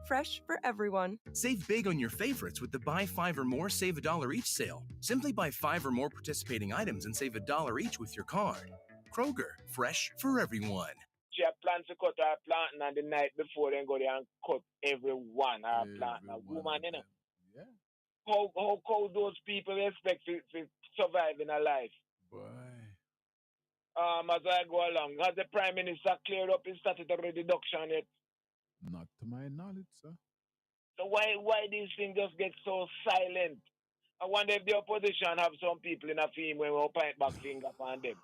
fresh for everyone. Save big on your favorites with the Buy 5 or More, Save $1 each sale. Simply buy 5 or more participating items and save $1 each with your card. Kroger, fresh for everyone. She had planned to cut her planting, and the night before, then go there and cut everyone her planting. A woman, you know. Yeah. How those people expect to survive in a life? Boy. As I go along, has the Prime Minister cleared up his statutory deduction yet? Not to my knowledge, sir. So why these things just get so silent? I wonder if the opposition have some people in a film when we point back finger on them.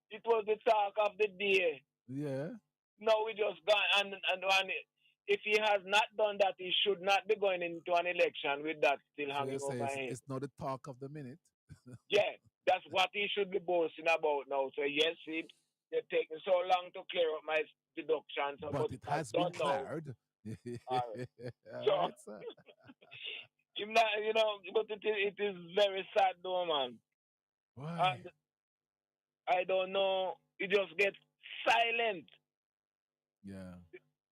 It was the talk of the day. Yeah. No, we just gone and if he has not done that, he should not be going into an election with that still hanging over him. It's not the talk of the minute. Yeah, that's what he should be boasting about now. So yes, they're taking so long to clear up my deductions. But it has been cleared. So, but it is very sad though, man. Why? And I don't know. It just gets silent. Yeah.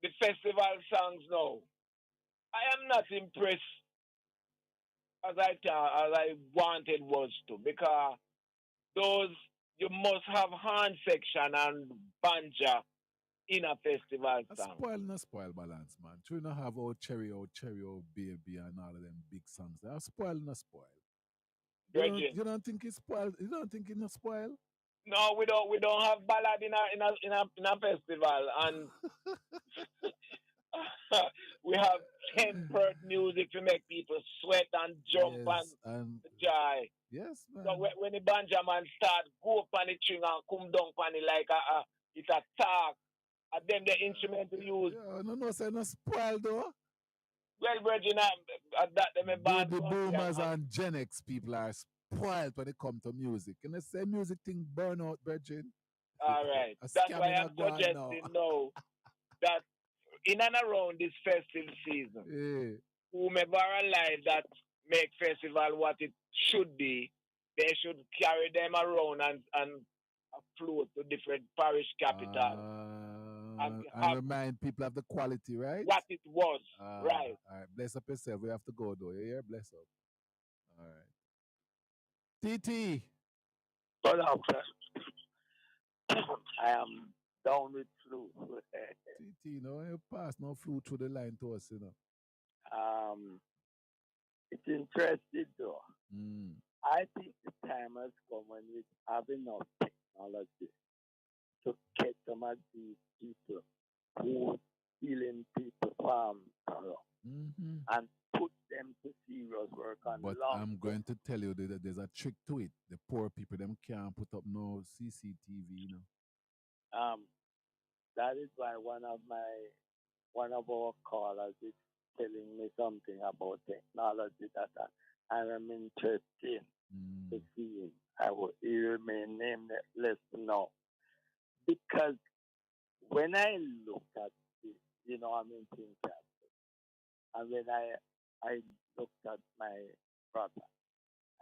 The festival songs now. I am not impressed as I wanted was to, because those you must have horn section and banja in a festival song. Spoil balance, man. You not have old cherry, baby, and all of them big songs. They are spoil. You don't think it's spoiled? You don't think it's not spoiled? No, we don't have ballad in a festival, and we have tempered music to make people sweat and jump and joy. Yes, man. So when the banja man start go up on the string and come down on it like it's a talk, and then the instrument use. Yeah, no, say no spoil though. Well, Virgin, that the boomers and Gen X people are spoiled when it comes to music. And they say music thing burn out, Virgin. All right. That's why I'm suggesting now that in and around this festive season, whomever alive that make festival what it should be, they should carry them around and float to different parish capitals. And remind people of the quality, right? What it was, right. All right, bless up yourself. We have to go, though. Yeah, bless up. All right. TT. What up, sir? I am down with flu. TT, no, you pass no flu through the line to us, you know. It's interesting, though. Mm. I think the time has come when we have enough technology to catch some of these people who stealing people farm and put them to serious work on But I'm going to tell you that there's a trick to it. The poor people, them can't put up no CCTV, you know. That is why one of our callers is telling me something about technology that I am interested in to see. You may name the list now. Because when I look at this, you know, I'm in Pnp Campaign, and when I looked at my brother,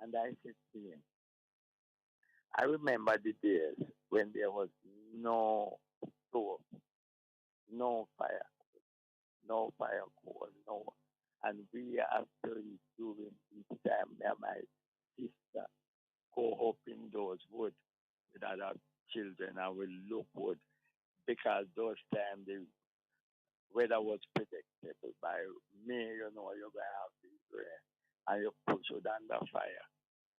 and I said to him, I remember the days when there was no stove, no fire coal, and we actually during this time, me and my sister go up in those woods with other children and we look good, because those times the weather was predictable. By May, you know, you're going to have this rain and you push it under fire,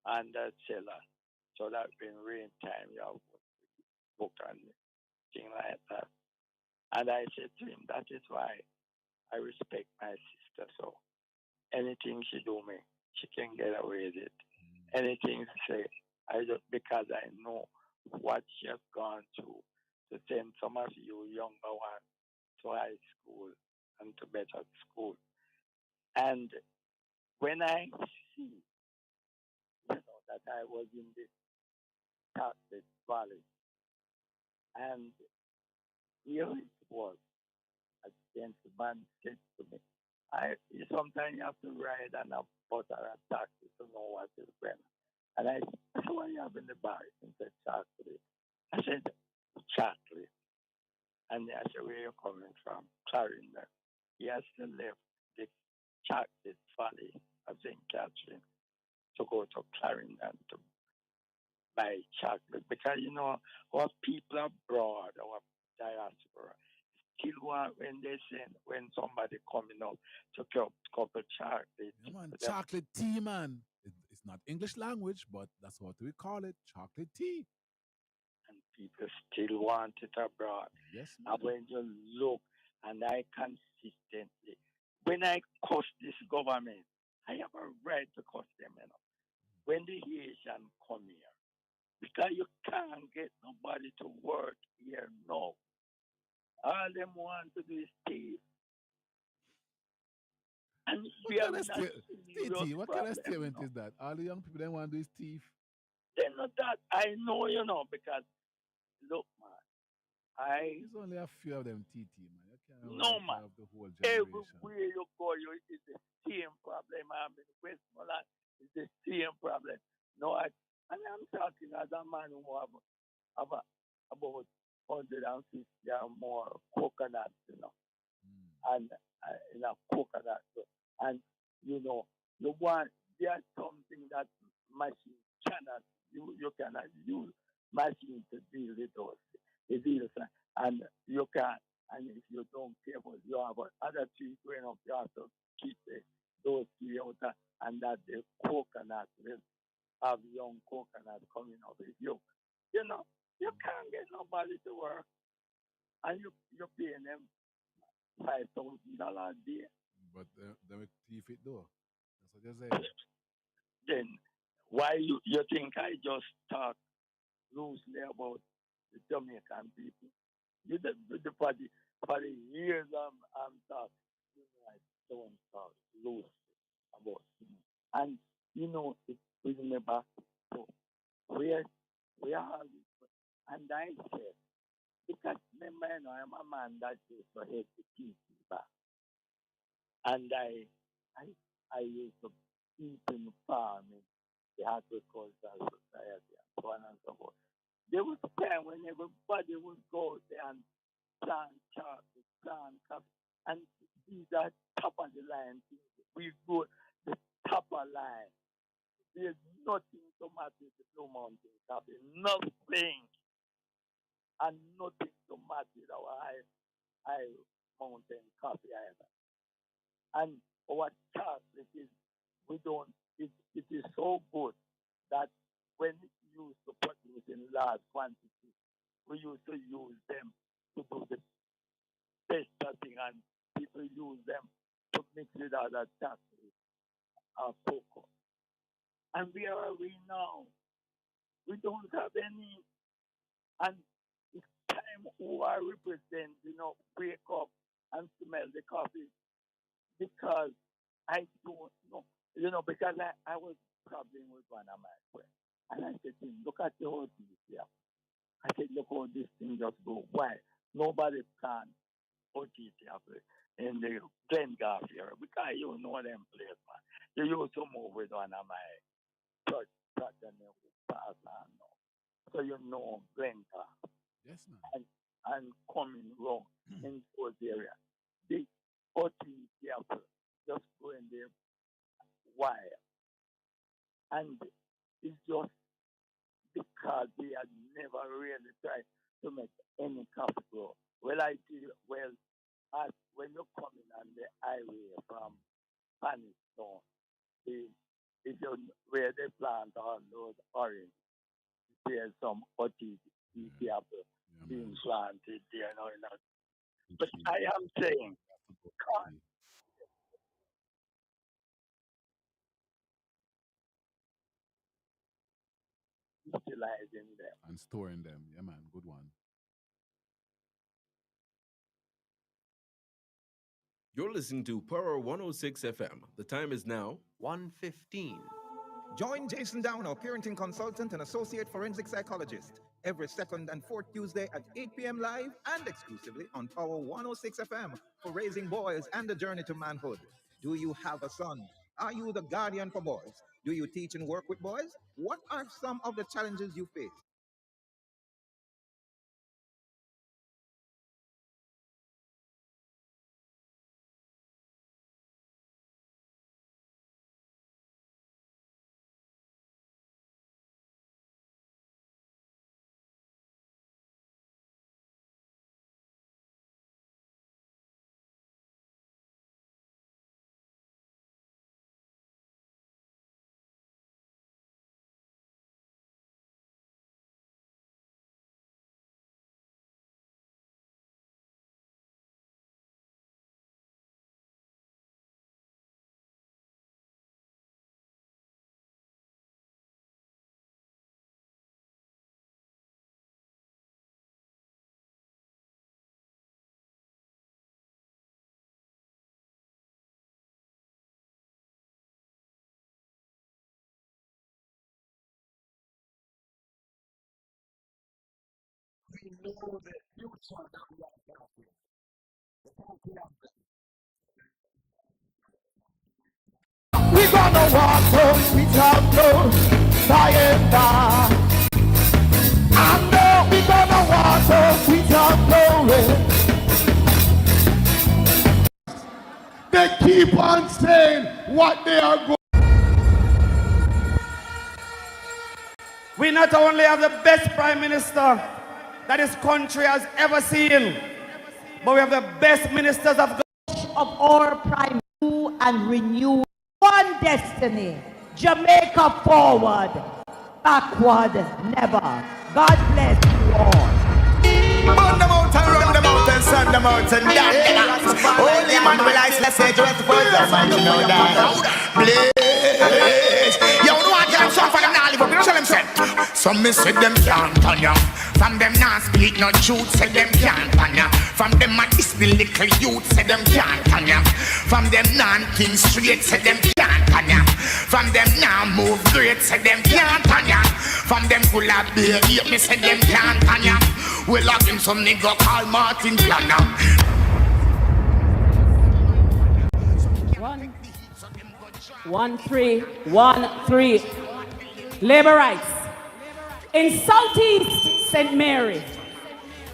under cellar, so that in rain time you have book and thing like that. And I said to him, that is why I respect my sister. So anything she do me, she can get away with it. Anything she say, because I know what she has gone through to send some of you younger ones to high school and to better school. And when I see, you know, that I was in this Target Valley, and here it was, a gentleman said to me, sometimes you have to ride on a butter and taxi to know what is going on. And I said, what do you have in the bar? He said, chocolate. I said, chocolate. And I said, where are you coming from? Clarendon. he has to leave the chocolate valley of St. Catherine to go to Clarendon to buy chocolate because our people abroad, our diaspora, still want when they send when somebody coming up to couple chocolate. Yeah, man, chocolate tea, man. It's not English language, but that's what we call it, chocolate tea. And people still want it abroad. Yes, man. And when you look, and I consistently, when I curse this government, I have a right to curse them. When the Haitian come here, because you can't get nobody to work here now. All them want to do is thief. And we have not TT, what kind of statement is that? All the young people they want to do is thief. They're not that. I know, because look, man, There's only a few of them, TT, man. You can't man. Have the whole generation. Everywhere you go, it's the same problem. I'm in Westmoreland, it's the same problem. No, and I'm talking as a man who have about 150 or more coconuts, and in a coconut. And you want there's something that machine cannot you cannot use machine to deal with those. It deals and you can and if you don't careful you have other trees growing up, you have to keep those trees out and that the coconut will have young coconut coming up with you. You can't get nobody to work and you're paying them $5,000 a day. But they will thief it though. That's what you're saying. Then why you think I just talk loosely about the Jamaican people? For the years I'm talking, I don't talk loosely about him. And it brings me back to where we are. And I said, because remember, I'm a man that used to hate the people back. And I used to keep in farming, the agricultural society, and so on and so forth. There was a time when everybody would go there and plant chocolate, plant coffee, and these are top of the line things. We go the top of line. There's nothing to match with the Blue Mountain coffee. Nothing. And nothing to match with our high mountain coffee either. And our chocolate is it is so good that when used to produce in large quantities, we used to use them to do the best thing, and people use them to mix with other chocolate or cocoa. And where are we now? We don't have any. And it's time who are represent, wake up and smell the coffee because I don't know. Because I was traveling with one of my friends. And I said to him, look at the whole thing here. I said, look how this thing just go. Why? Nobody can OTT in the Glengarf area because you know them place, man. You used to move with one of my church and they pass on now. So you know Glengarf. Yes, man. And coming wrong in those areas. The OTT just go in there wire. And it's just because we had never really tried to make any coffee grow. Well, I feel, as when you're coming on the highway from Paniston, if you where they plant all those orange, there's some OTT apple being planted there. But I am saying, God, utilizing them and storing them. Yeah, man, good one. You're listening to Power 106 FM. The time is now 1:15. Join Jason Downer, parenting consultant and associate forensic psychologist, every second and fourth Tuesday at 8 p.m. live and exclusively on Power 106 FM for raising boys and the journey to manhood. Do you have a son? Are you the guardian for boys? Do you teach and work with boys? What are some of the challenges you face? We gonna walk home, we talk no by and by. I know we gonna walk home, we talk no. They keep on saying what they are going. We not only have the best prime minister that this country has ever seen, but we have the best ministers of our prime and renew one destiny. Jamaica forward, backward never. God bless you all. On the mountain, run the mountain, sun the mountain, down. Holy man will I say just for the man to know that. Blaze. Yo, no one can song for them now, live up, you know what I'm saying? Some me say them can't turn ya. From them not speak no truth, say them can't turn ya. From them a display little youth, say them can't turn ya. From them non-king straight, say them can't turn ya. From them now move great, say them can't turn ya. From them full of beer, me say them can't turn ya. We lock him some nigga called Martin Planner. 1 3 1 3. Labor rights. In Southeast St. Mary,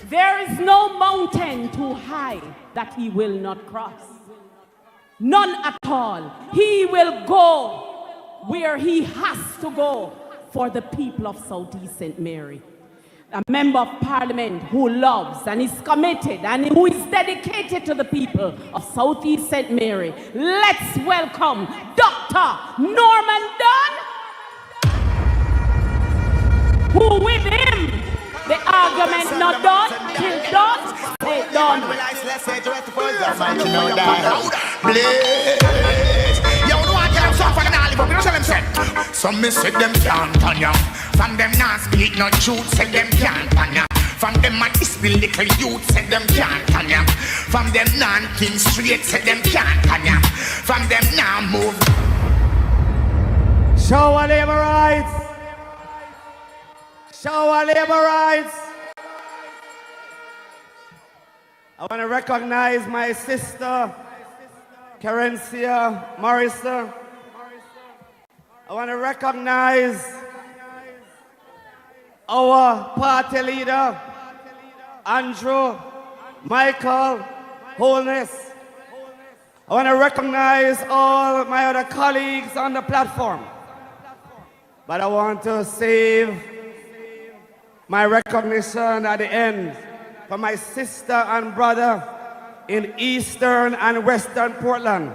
there is no mountain too high that he will not cross. None at all. He will go where he has to go for the people of Southeast St. Mary. A member of parliament who loves and is committed and who is dedicated to the people of Southeast St. Mary. Let's welcome Dr. Norman Dunn, who with him, the argument not done, till done, they done. Some me say them can't turn ya. From them not speak no truth, say them can't turn ya. From them a display little youth, say them can't turn ya. From them non-king straight, say them can't turn ya. From them now move. Show our labor rights. Show our labor rights. I want to recognize my sister, Carencia Morrison. I want to recognize our party leader, Andrew Michael Holness. I want to recognize all my other colleagues on the platform. But I want to save my recognition at the end for my sister and brother in Eastern and Western Portland,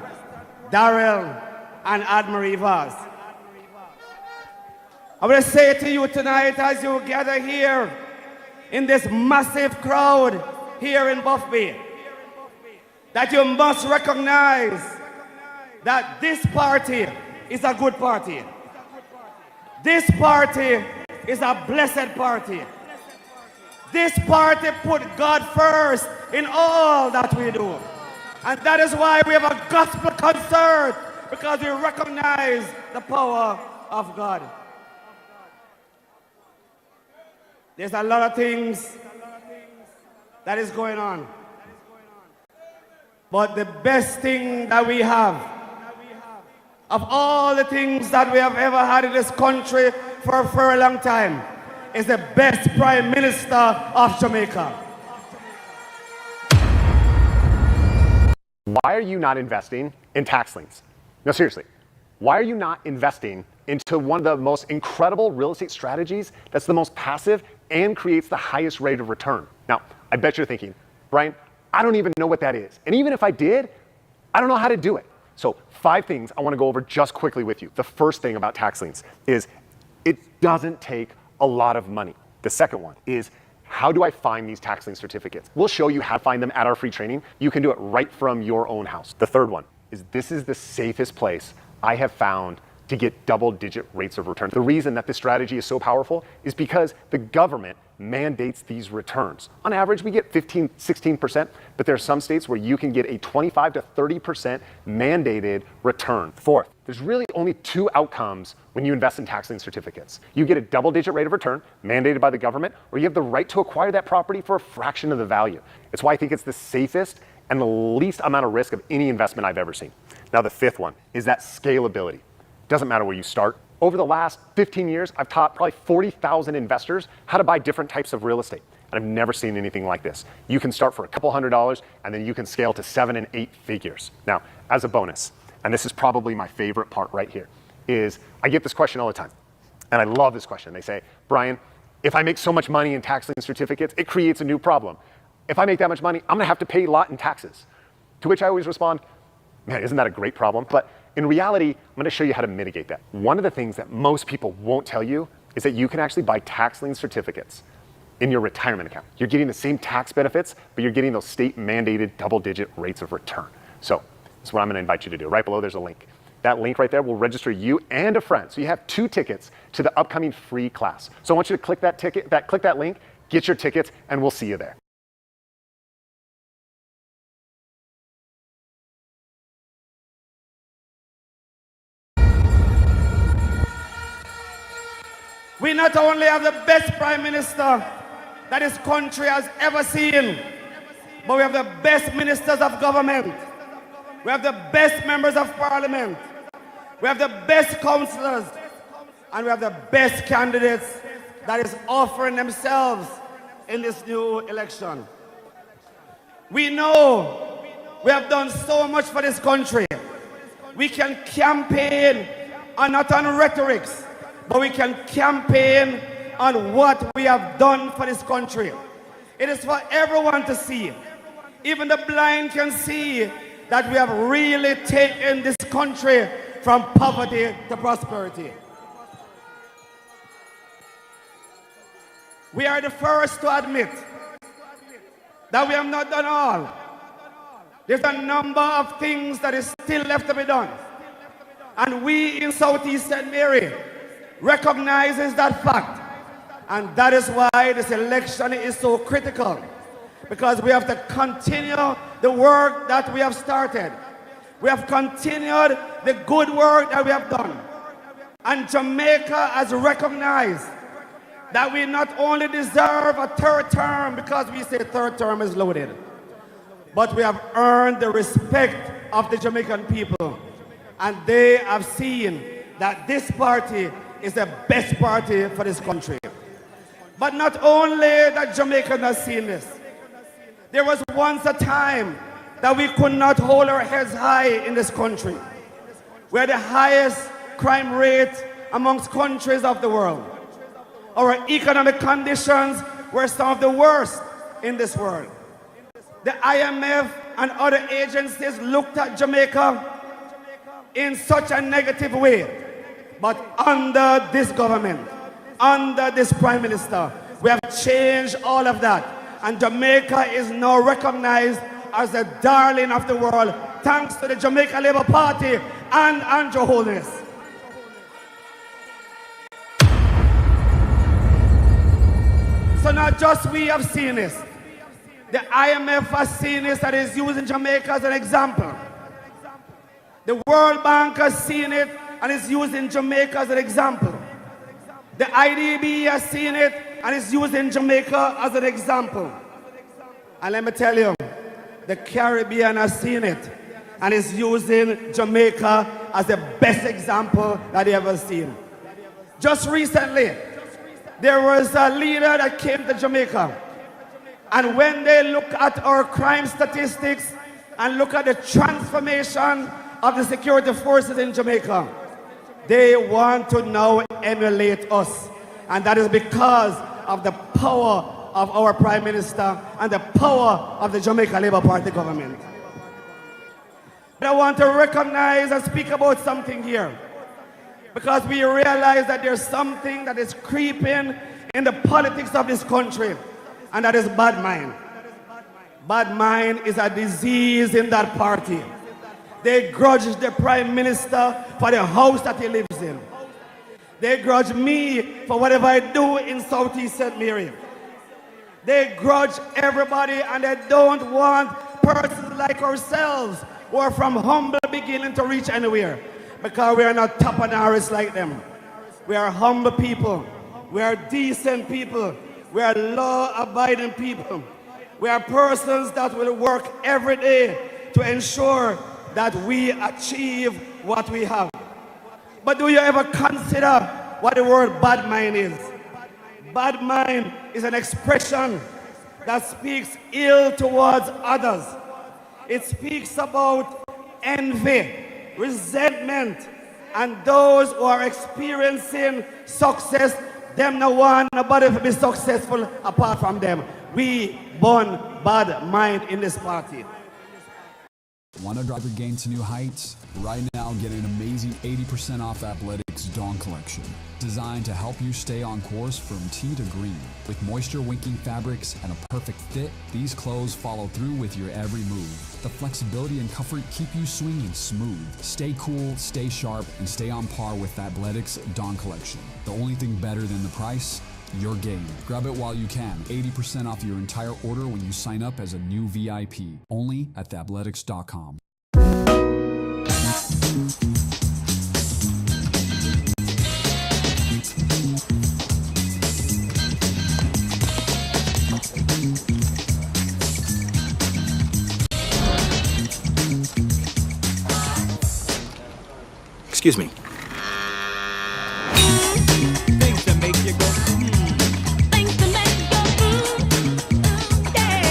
Darrell and Admarie Vaz. I want to say to you tonight as you gather here in this massive crowd here in Buffby, that you must recognize that this party is a good party. This party is a blessed party. This party put God first in all that we do. And that is why we have a gospel concert, because we recognize the power of God. There's a lot of things that is going on. But the best thing that we have, of all the things that we have ever had in this country for a very long time, is the best Prime Minister of Jamaica. Why are you not investing in tax liens? No, seriously. Why are you not investing into one of the most incredible real estate strategies that's the most passive and creates the highest rate of return? Now, I bet you're thinking, Brian, I don't even know what that is. And even if I did, I don't know how to do it. So 5 things I want to go over just quickly with you. The first thing about tax liens is it doesn't take a lot of money. The second one is, how do I find these tax lien certificates? We'll show you how to find them at our free training. You can do it right from your own house. The third one is, this is the safest place I have found to get double-digit rates of return. The reason that this strategy is so powerful is because the government mandates these returns. On average, we get 15, 16%, but there are some states where you can get a 25 to 30% mandated return. Fourth, there's really only two outcomes when you invest in tax lien certificates. You get a double-digit rate of return mandated by the government, or you have the right to acquire that property for a fraction of the value. It's why I think it's the safest and the least amount of risk of any investment I've ever seen. Now, the fifth one is that scalability. Doesn't matter where you start. Over the last 15 years, I've taught probably 40,000 investors how to buy different types of real estate. And I've never seen anything like this. You can start for a couple $100 and then you can scale to 7 and 8 figures. Now, as a bonus, and this is probably my favorite part right here, is I get this question all the time. And I love this question. They say, Brian, if I make so much money in tax lien certificates, it creates a new problem. If I make that much money, I'm gonna have to pay a lot in taxes. To which I always respond, man, isn't that a great problem? But in reality, I'm gonna show you how to mitigate that. One of the things that most people won't tell you is that you can actually buy tax lien certificates in your retirement account. You're getting the same tax benefits, but you're getting those state mandated double-digit rates of return. So that's what I'm gonna invite you to do. Right below, there's a link. That link right there will register you and a friend. So you have 2 tickets to the upcoming free class. So I want you to click that link, get your tickets, and we'll see you there. We not only have the best prime minister that this country has ever seen, but we have the best ministers of government. We have the best members of parliament. We have the best councillors. And we have the best candidates that is offering themselves in this new election. We know we have done so much for this country. We can campaign and not on rhetorics, but we can campaign on what we have done for this country. It is for everyone to see. Even the blind can see that we have really taken this country from poverty to prosperity. We are the first to admit that we have not done all. There's a number of things that is still left to be done. And we in Southeast St. Mary recognizes that fact. And that is why this election is so critical. Because we have to continue the work that we have started. We have continued the good work that we have done. And Jamaica has recognized that we not only deserve a third term, because we say third term is loaded, but we have earned the respect of the Jamaican people. And they have seen that this party is the best party for this country. But not only that Jamaica has seen this. There was once a time that we could not hold our heads high in this country. We had the highest crime rate amongst countries of the world. Our economic conditions were some of the worst in this world. The IMF and other agencies looked at Jamaica in such a negative way. But under this government, under this prime minister, we have changed all of that. And Jamaica is now recognized as the darling of the world, thanks to the Jamaica Labour Party and Andrew Holness. So not just we have seen this. The IMF has seen this and is using Jamaica as an example. The World Bank has seen it and is using Jamaica as an example. The IDB has seen it and is using Jamaica as an example. And let me tell you, the Caribbean has seen it and is using Jamaica as the best example that they ever seen. Just recently, there was a leader that came to Jamaica, and when they look at our crime statistics and look at the transformation of the security forces in Jamaica, they want to now emulate us. And that is because of the power of our Prime Minister and the power of the Jamaica Labour Party government. But I want to recognize and speak about something here, because we realize that there's something that is creeping in the politics of this country, and that is bad mind. Bad mind is a disease in that party. They grudge the Prime Minister for the house that he lives in. They grudge me for whatever I do in Southeast St. Mary. They grudge everybody and they don't want persons like ourselves who are from humble beginning to reach anywhere, because we are not top and Harris like them. We are humble people. We are decent people. We are law-abiding people. We are persons that will work every day to ensure that we achieve what we have. But do you ever consider what the word bad mind is? Bad mind is an expression that speaks ill towards others. It speaks about envy, resentment, and those who are experiencing success, them no one, nobody will be successful apart from them. We burn bad mind in this party. Want to drive your game to new heights? Right now, get an amazing 80% off Athletics Dawn Collection. Designed to help you stay on course from tee to green. With moisture-winking fabrics and a perfect fit, these clothes follow through with your every move. The flexibility and comfort keep you swinging smooth. Stay cool, stay sharp, and stay on par with Athletics Dawn Collection. The only thing better than the price? Your game. Grab it while you can. 80% off your entire order when you sign up as a new VIP. Only at theathletics.com. Excuse me. Things that make you go, Things that make you go, yeah.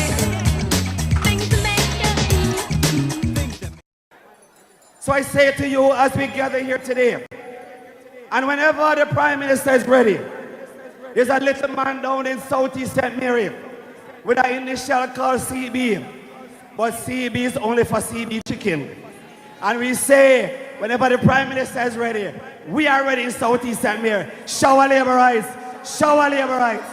Things that make you, So I say to you as we gather here today, and whenever the Prime Minister is ready, there's a little man down in Southeast St. Mary with an initial called CB, but CB is only for CB chicken. And we say, whenever the Prime Minister is ready, we are ready in Southeast St. Mary. Shower labor rights, shower labor rights.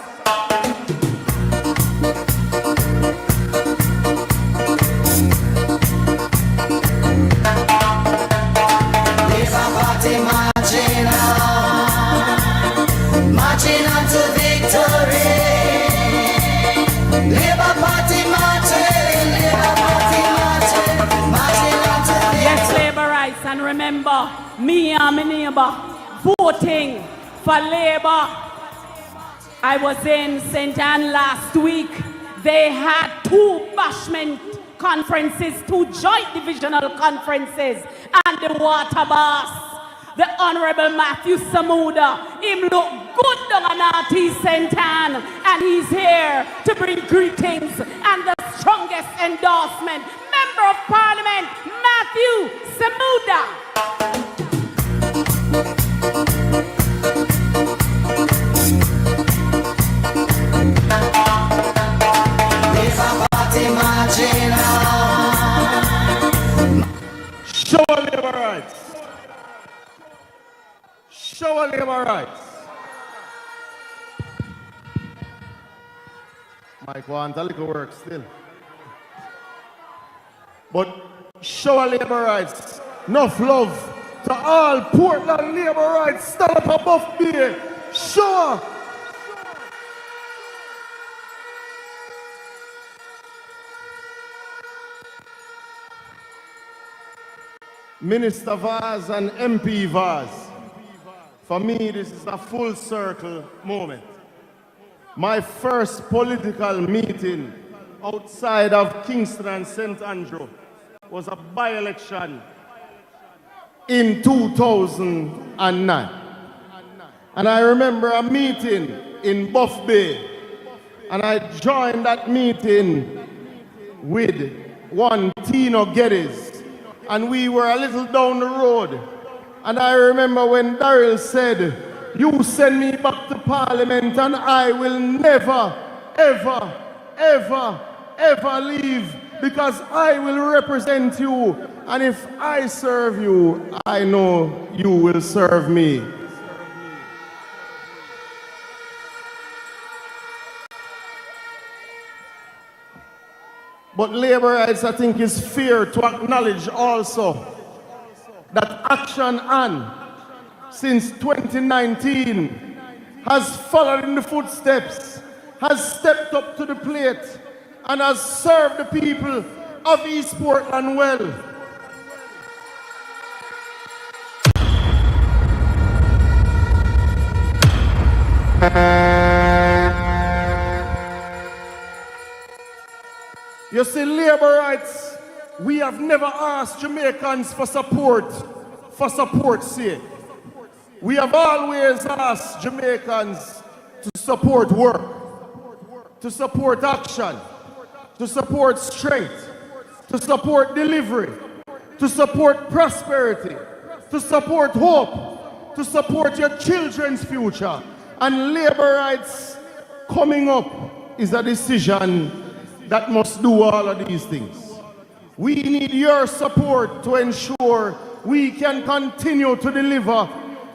Labour Party marching on, marching on to victory. Labour Party marching, Labour Party marching, marching on to victory. Yes, labor rights, and remember, me and my neighbor voting for Labour. I was in St. Anne last week. They had 2 bashment conferences, 2 joint divisional conferences, and the water boss, the Honorable Matthew Samuda, him look good down on Northeast St. Anne, and he's here to bring greetings and the strongest endorsement. Member of Parliament, Matthew Samuda. Labour Party marching on. Shower labor rights. Shower labor rights. Mike wants a little work still. But shower labor rights. Enough love to all Portland labor rights. Stand up above me. Shower. Minister Vaz and MP Vaz, for me this is a full circle moment. My first political meeting outside of Kingston and St. Andrew was a by-election in 2009. And I remember a meeting in Buff Bay, and I joined that meeting with one Tino Geddes. And we were a little down the road. And I remember when Daryl said, you send me back to Parliament and I will never, ever, ever, ever leave, because I will represent you. And if I serve you, I know you will serve me. But labor rights, I think, is fair to acknowledge also that Action On, since 2019, has followed in the footsteps has stepped up to the plate and has served the people of East Portland well. You see, labor rights, we have never asked Jamaicans for support's sake. We have always asked Jamaicans to support work, to support action, to support strength, to support delivery, to support prosperity, to support hope, to support your children's future. And labor rights coming up is a decision that must do all of these things. We need your support to ensure we can continue to deliver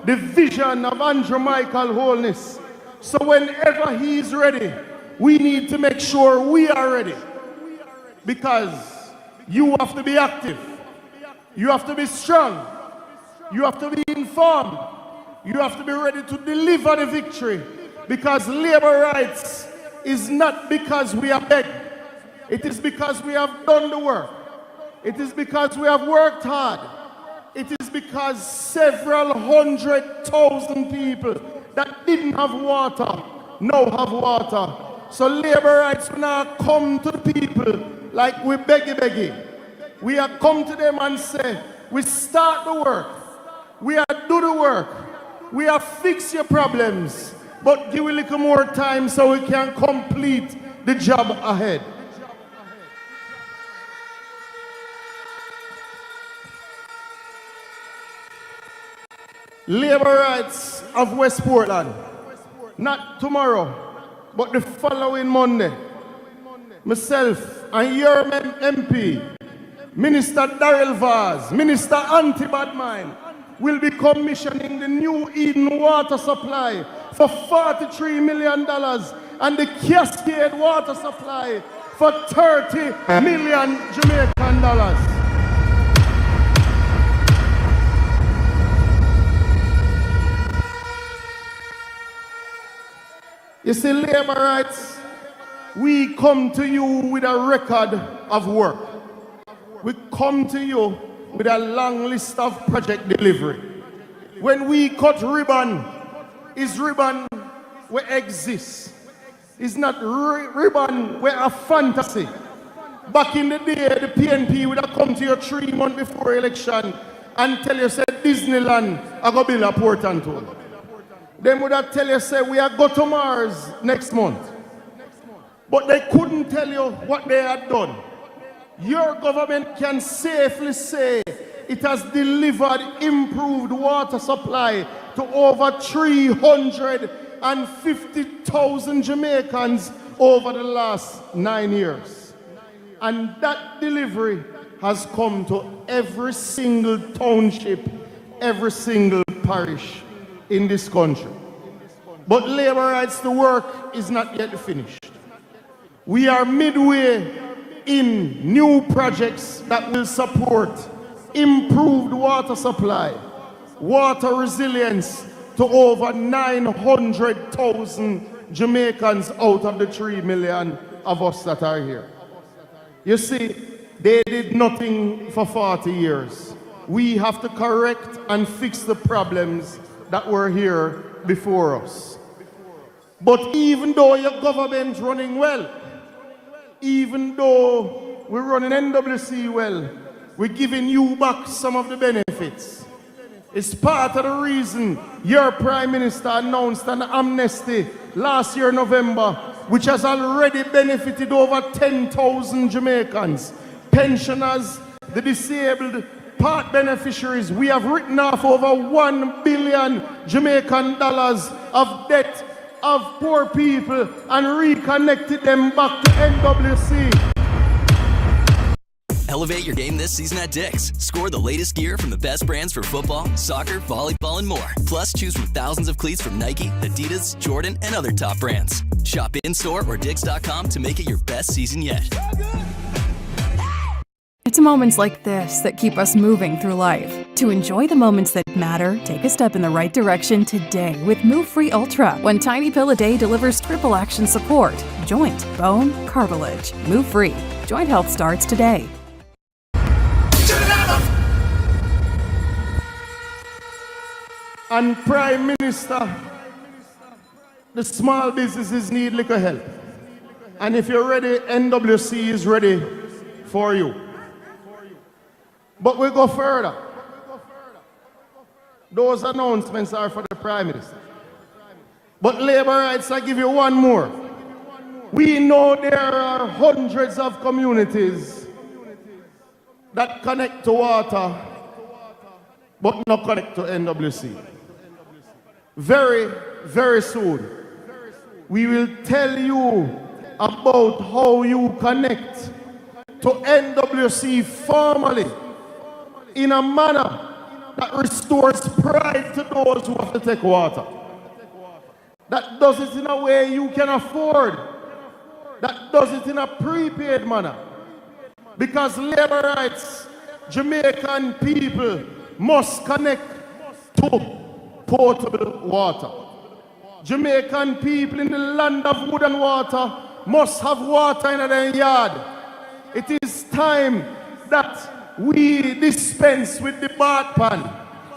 the vision of Andrew Michael Holness. So whenever he's ready, we need to make sure we are ready. Because you have to be active. You have to be strong. You have to be informed. You have to be ready to deliver the victory. Because labor rights is not because we are begged. It is because we have done the work. It is because we have worked hard. It is because several 100,000 people that didn't have water now have water. So labor rights will not come to the people like we beggy. We have come to them and say, we start the work. We are do the work. We have fixed your problems. But give a little more time so we can complete the job ahead. Labor rights of West Portland, not tomorrow, but the following Monday. Myself and your MP, Minister Darrell Vaz, Minister Anti-Badmine, will be commissioning the new Eden water supply for $43 million and the Cascade water supply for $30 million Jamaican dollars. You see, labor rights, we come to you with a record of work. We come to you with a long list of project delivery. When we cut ribbon, is ribbon where exists. It's not ribbon where a fantasy. Back in the day, the PNP would have come to you 3 months before election and tell you, say, Disneyland, I go build a port and toll. They would have tell you, say, we are go to Mars next month. But they couldn't tell you what they had done. Your government can safely say it has delivered improved water supply to over 350,000 Jamaicans over the last 9 years. And that delivery has come to every single township, every single parish in this country. But labor rights, the work is not yet finished. We are midway in new projects that will support improved water supply, water resilience to over 900,000 Jamaicans out of the 3 million of us that are here. You see, they did nothing for 40 years. We have to correct and fix the problems that were here before us. But even though your government's running well, even though we're running NWC well, we're giving you back some of the benefits. It's part of the reason your Prime Minister announced an amnesty last year, November, which has already benefited over 10,000 Jamaicans, pensioners, the disabled, part beneficiaries. We have written off over $1 billion Jamaican dollars of debt of poor people and reconnected them back to NWC. Elevate your game this season at Dick's. Score the latest gear from the best brands for football, soccer, volleyball, and more. Plus, choose from thousands of cleats from Nike, Adidas, Jordan, and other top brands. Shop in-store or Dicks.com to make it your best season yet. It's moments like this that keep us moving through life. To enjoy the moments that matter, take a step in the right direction today with Move Free Ultra. One tiny pill a day delivers triple action support: joint, bone, cartilage. Move Free. Joint health starts today. And Prime Minister, the small businesses need little help. And if you're ready, NWC is ready for you. But we go further. Those announcements are for the Prime Minister. But labor rights, I give you one more. We know there are hundreds of communities that connect to water, but not connect to NWC. Very, very soon, we will tell you about how you connect to NWC formally in a manner that restores pride to those who have to take water. That does it in a way you can afford. That does it in a prepaid manner. Because labor rights, Jamaican people must connect to potable water. Jamaican people in the land of wood and water must have water in their yard. It is time that we dispense with the bath pan.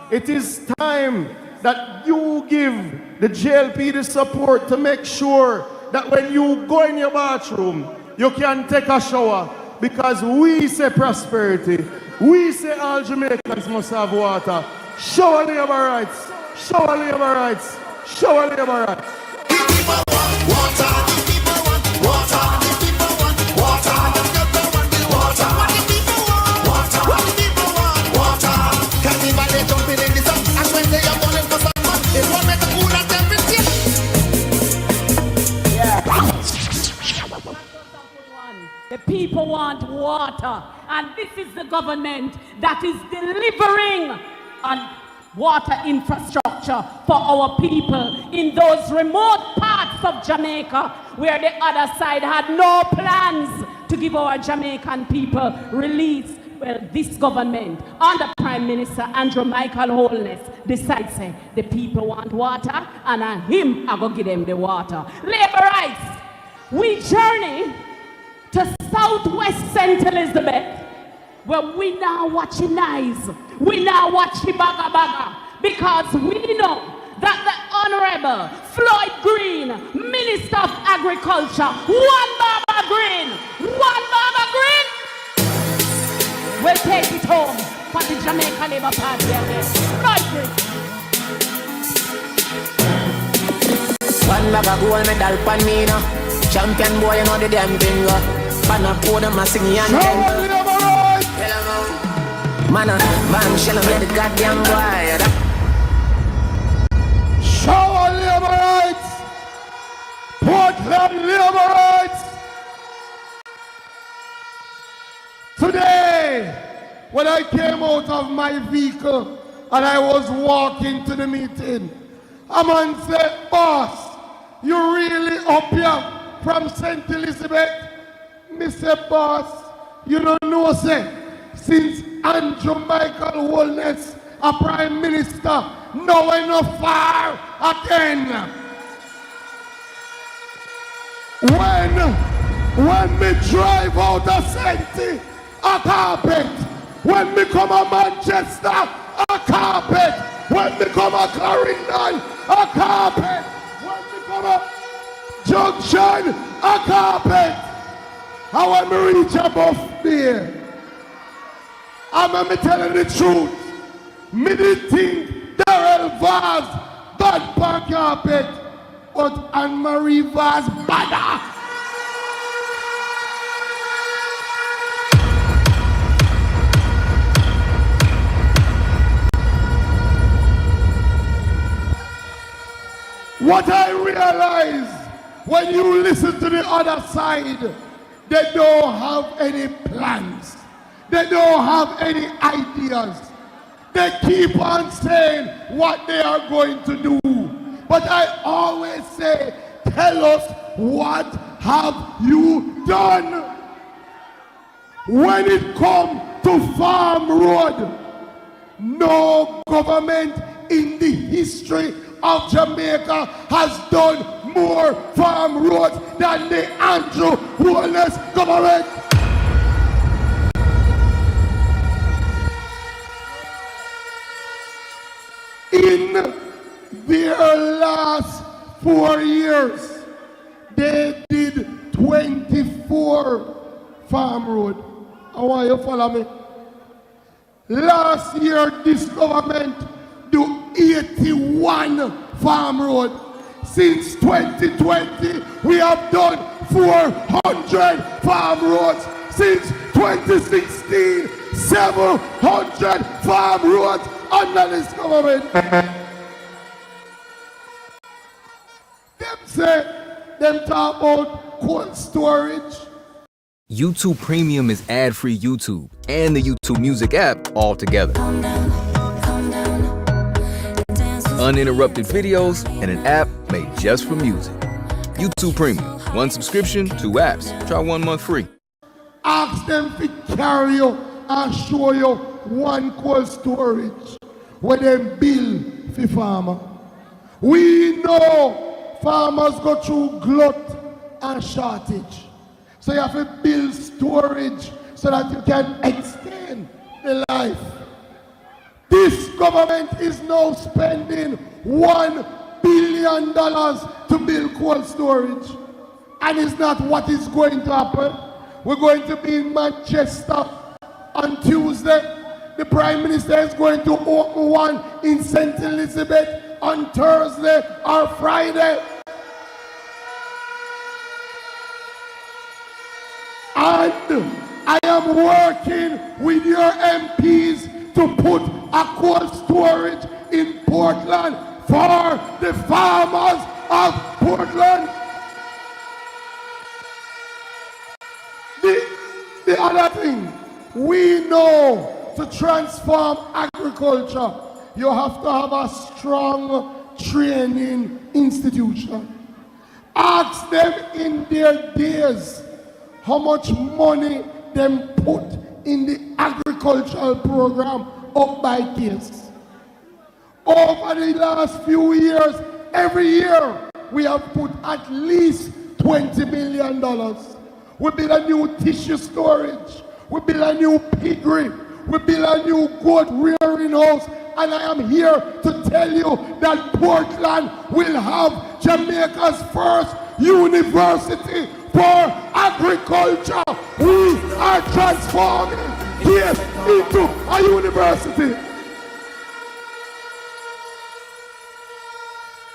It is time that you give the JLP the support to make sure that when you go in your bathroom, you can take a shower, because we say prosperity. We say all Jamaicans must have water. Shower labor rights. Shower labor rights. Shower labor rights. People want water. People want water. People want water. People want water. People want water. Can't even let jumping in the sun. And when they are falling for someone, it won't make a cooler temperature. The people want water, and this is the government that is delivering on water infrastructure for our people in those remote parts of Jamaica where the other side had no plans to give our Jamaican people relief. Well, this government, under Prime Minister Andrew Michael Holness, decides say the people want water, and him I go give them the water. Labor rights. We journey to Southwest St. Elizabeth, where we now watching eyes, we now watching baga baga, because we know that the Honorable Floyd Green, Minister of Agriculture, one Baba Green, will take it home for the Jamaica Labour Party again. Floyd Green. One bag of gold medal pan me now. Champion boy, you know the damn thing. Pan a podium, a singing and man, man, shall I the goddamn boy? Shower labor rights! Portland labor rights! Today, when I came out of my vehicle and I was walking to the meeting, a man said, "Boss, you really up here from St. Elizabeth?" Me said, "Boss, you don't know, say, since Andrew Michael Holness, a Prime Minister, no way no far again." When me drive out of Senti, a carpet. When me come a Manchester, a carpet. When me come a Clarendon, a carpet. When me come a Junction, a carpet. And when me reach above there, I'm telling the truth. Me did think Darrell Vaz bad pan carpet, but Anne-Marie Vaz badder. What I realize when you listen to the other side, they don't have any plans. They don't have any ideas. They keep on saying what they are going to do. But I always say, tell us, what have you done? When it comes to farm road, no government in the history of Jamaica has done more farm roads than the Andrew Holness government. In their last 4 years, they did 24 farm road. I want you to follow me. Last year, this government do 81 farm road. Since 2020, we have done 400 farm roads. Since 2016, 700 farm roads under this government. Them say, them talk about cold storage. YouTube Premium is ad-free YouTube and the YouTube Music app all together. Uninterrupted videos and an app made just for music. YouTube Premium. One subscription, 2 apps. Try 1 month free. Ask them to carry you and show you one cold storage where they build for farmer. We know farmers go through glut and shortage. So you have to build storage so that you can extend the life. This government is now spending $1 billion to build cold storage. And it's not what is going to happen. We're going to be in Manchester on Tuesday. The Prime Minister is going to open one in St. Elizabeth on Thursday or Friday. And I am working with your MPs to put a cold storage in Portland for the farmers of Portland. The other thing, we know to transform agriculture, you have to have a strong training institution. Ask them in their days how much money them put in the agricultural program up by case. Over the last few years, every year, we have put at least $20 million. We build a new tissue storage. We build a new piggery. We build a new goat rearing house. And I am here to tell you that Portland will have Jamaica's first university for agriculture. We are transforming here into a university.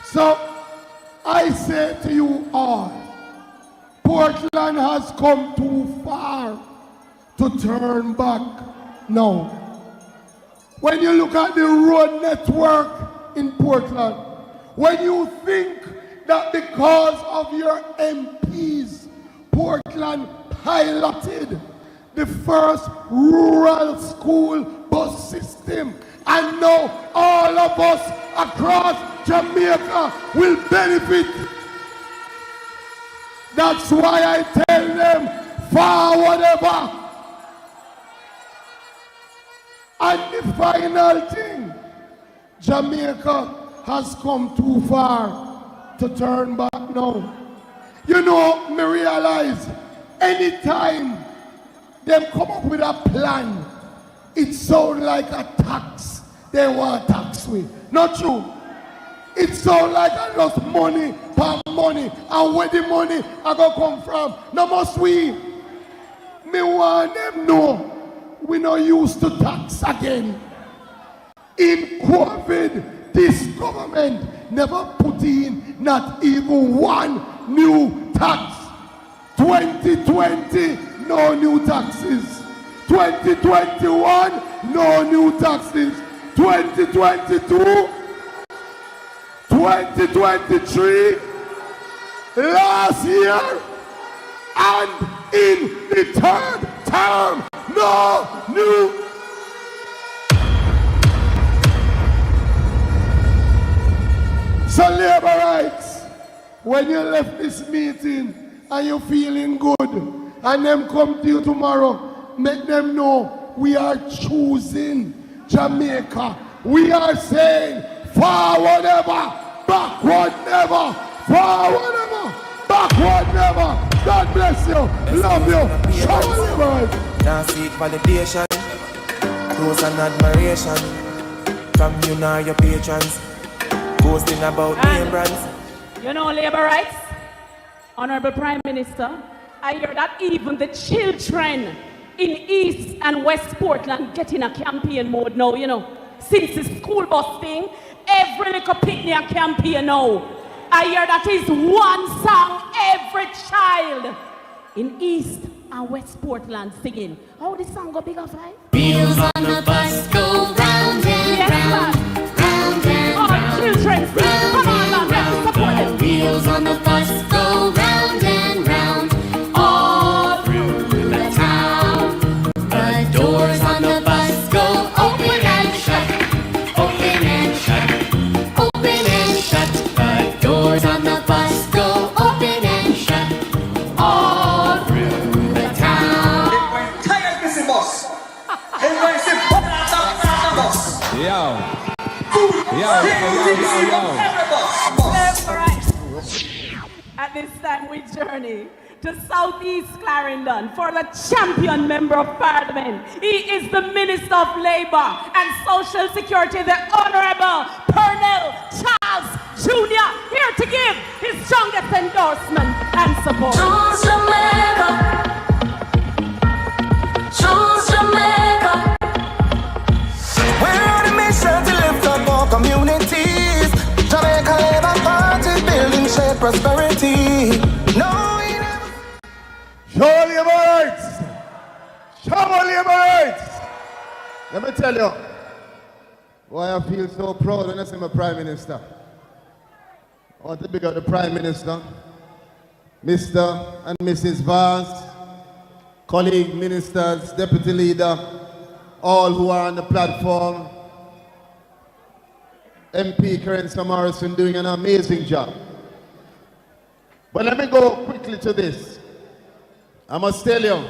So I say to you all, Portland has come too far to turn back now. When you look at the road network in Portland, when you think that because of your MPs, Portland piloted the first rural school bus system, and now all of us across Jamaica will benefit. That's why I tell them, forward ever. And the final thing, Jamaica has come too far to turn back now. You know, me realize anytime them come up with a plan, it sounds like a tax. They want to tax we. Not true. It sounds like a lost money, per money, and where the money are going to come from. No must we. Me want them know we not used to tax again. In COVID, this government never put in not even one new tax. 2020, no new taxes. 2021, no new taxes. 2022, 2023, last year, and in the third term, no new. So labor rights, when you left this meeting and you're feeling good, and them come to you tomorrow, make them know we are choosing Jamaica. We are saying forward ever, backward never, forward ever, backward never. God bless you, love you, show the world. Now seek validation, close and admiration from you now your patrons, boasting about name brands. You know labor rights, Honorable Prime Minister. I hear that even the children in East and West Portland get in a campaign mode now, you know. Since the school bus thing, every little picnic campaign now. I hear that is one song every child in East and West Portland singing. How this song go bigger five? Wheels on the bus go round and round, round and all round. Children, round come on, man, let's support them. Wheels on the bus go round and round, all through the town. The doors on the bus go open and shut, open and shut, open and shut. The doors on the bus go open and shut, all through the town. Tired missing bus. Everybody say bus. Yo. At this time we journey to Southeast Clarendon for the champion member of Parliament. He is the Minister of Labour and Social Security, the Honourable Pernell Charles Jr., here to give his strongest endorsement and support. Choose Jamaica. Choose Jamaica. We're on a mission to lift up our communities. Jamaica Labour Party building shared prosperity. No, show labor rights. Show labor rights. Let me tell you why I feel so proud when I see my Prime Minister. I want to big up the Prime Minister, Mr. and Mrs. Vaz, colleague ministers, deputy leader, all who are on the platform. MP Karen Morrison doing an amazing job. But let me go quickly to this. I must tell you,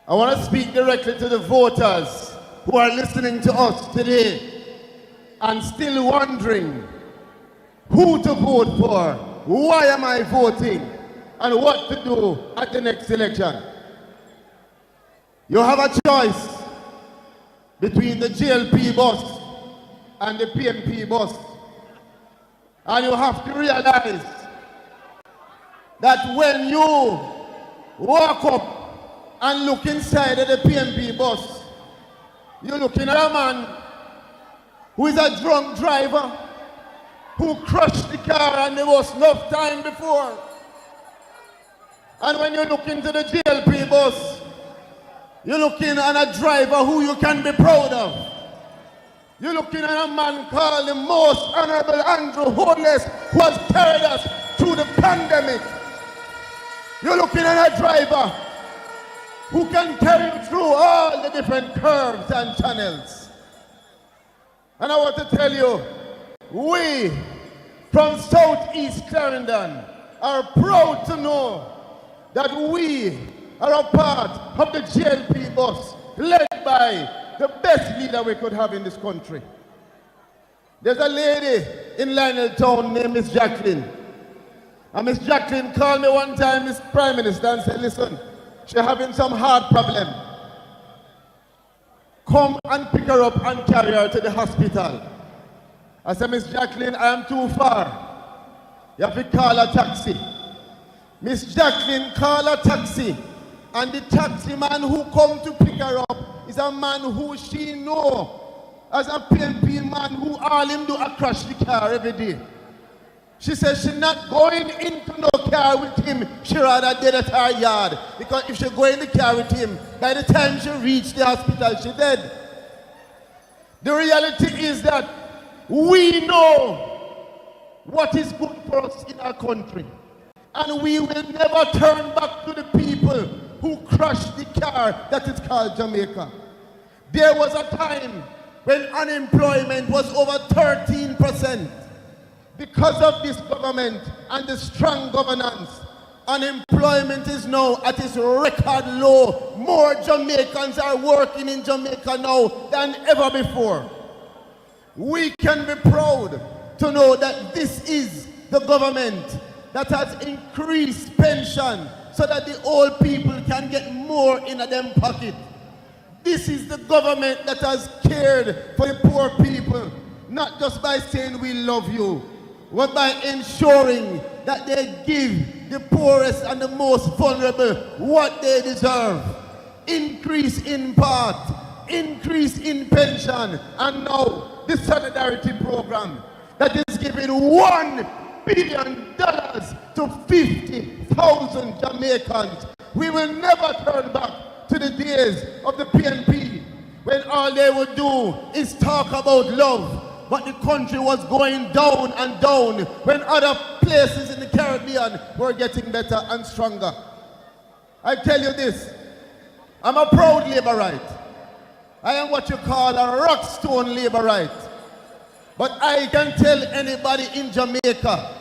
I want to speak directly to the voters who are listening to us today and still wondering who to vote for, why am I voting, and what to do at the next election. You have a choice between the GLP bus and the PNP bus. And you have to realize that when you walk up and look inside of the PNP bus, you're looking at a man who is a drunk driver who crashed the car and there was enough time before. And when you look into the GLP bus, you're looking at a driver who you can be proud of. You're looking at a man called the Most Honorable Andrew Holness, who has carried us through the pandemic. You're looking at a driver who can carry you through all the different curves and channels. And I want to tell you, we from Southeast Clarendon are proud to know that we are a part of the GLP bus led by the best leader we could have in this country. There's a lady in Lionel Town named Miss Jacqueline. And Miss Jacqueline called me one time, Miss Prime Minister, and said, listen, she's having some heart problem. Come and pick her up and carry her to the hospital. I said, Miss Jacqueline, I am too far. You have to call a taxi. Miss Jacqueline called a taxi. And the taxi man who come to pick her up is a man who she know as a PNP man who all him do a crash the car every day. She says she's not going into no car with him. She rather dead at her yard. Because if she go in the car with him, by the time she reach the hospital, she dead. The reality is that we know what is good for us in our country. And we will never turn back to the people who crashed the car that is called Jamaica. There was a time when unemployment was over 13%. Because of this government and the strong governance, Unemployment is now at its record low. More Jamaicans are working in Jamaica now than ever before. We can be proud to know that this is the government that has increased pension so that the old people can get more in them pocket. This is the government that has cared for the poor people, not just by saying we love you, but by ensuring that they give the poorest and the most vulnerable what they deserve. Increase in part, increase in pension, and now the solidarity program that is giving $1 billion to 50,000 Jamaicans. We will never turn back to the days of the PNP when all they would do is talk about love. But the country was going down and down when other places in the Caribbean were getting better and stronger. I tell you this, I'm a proud Labourite. I am what you call a rockstone Labourite. But I can tell anybody in Jamaica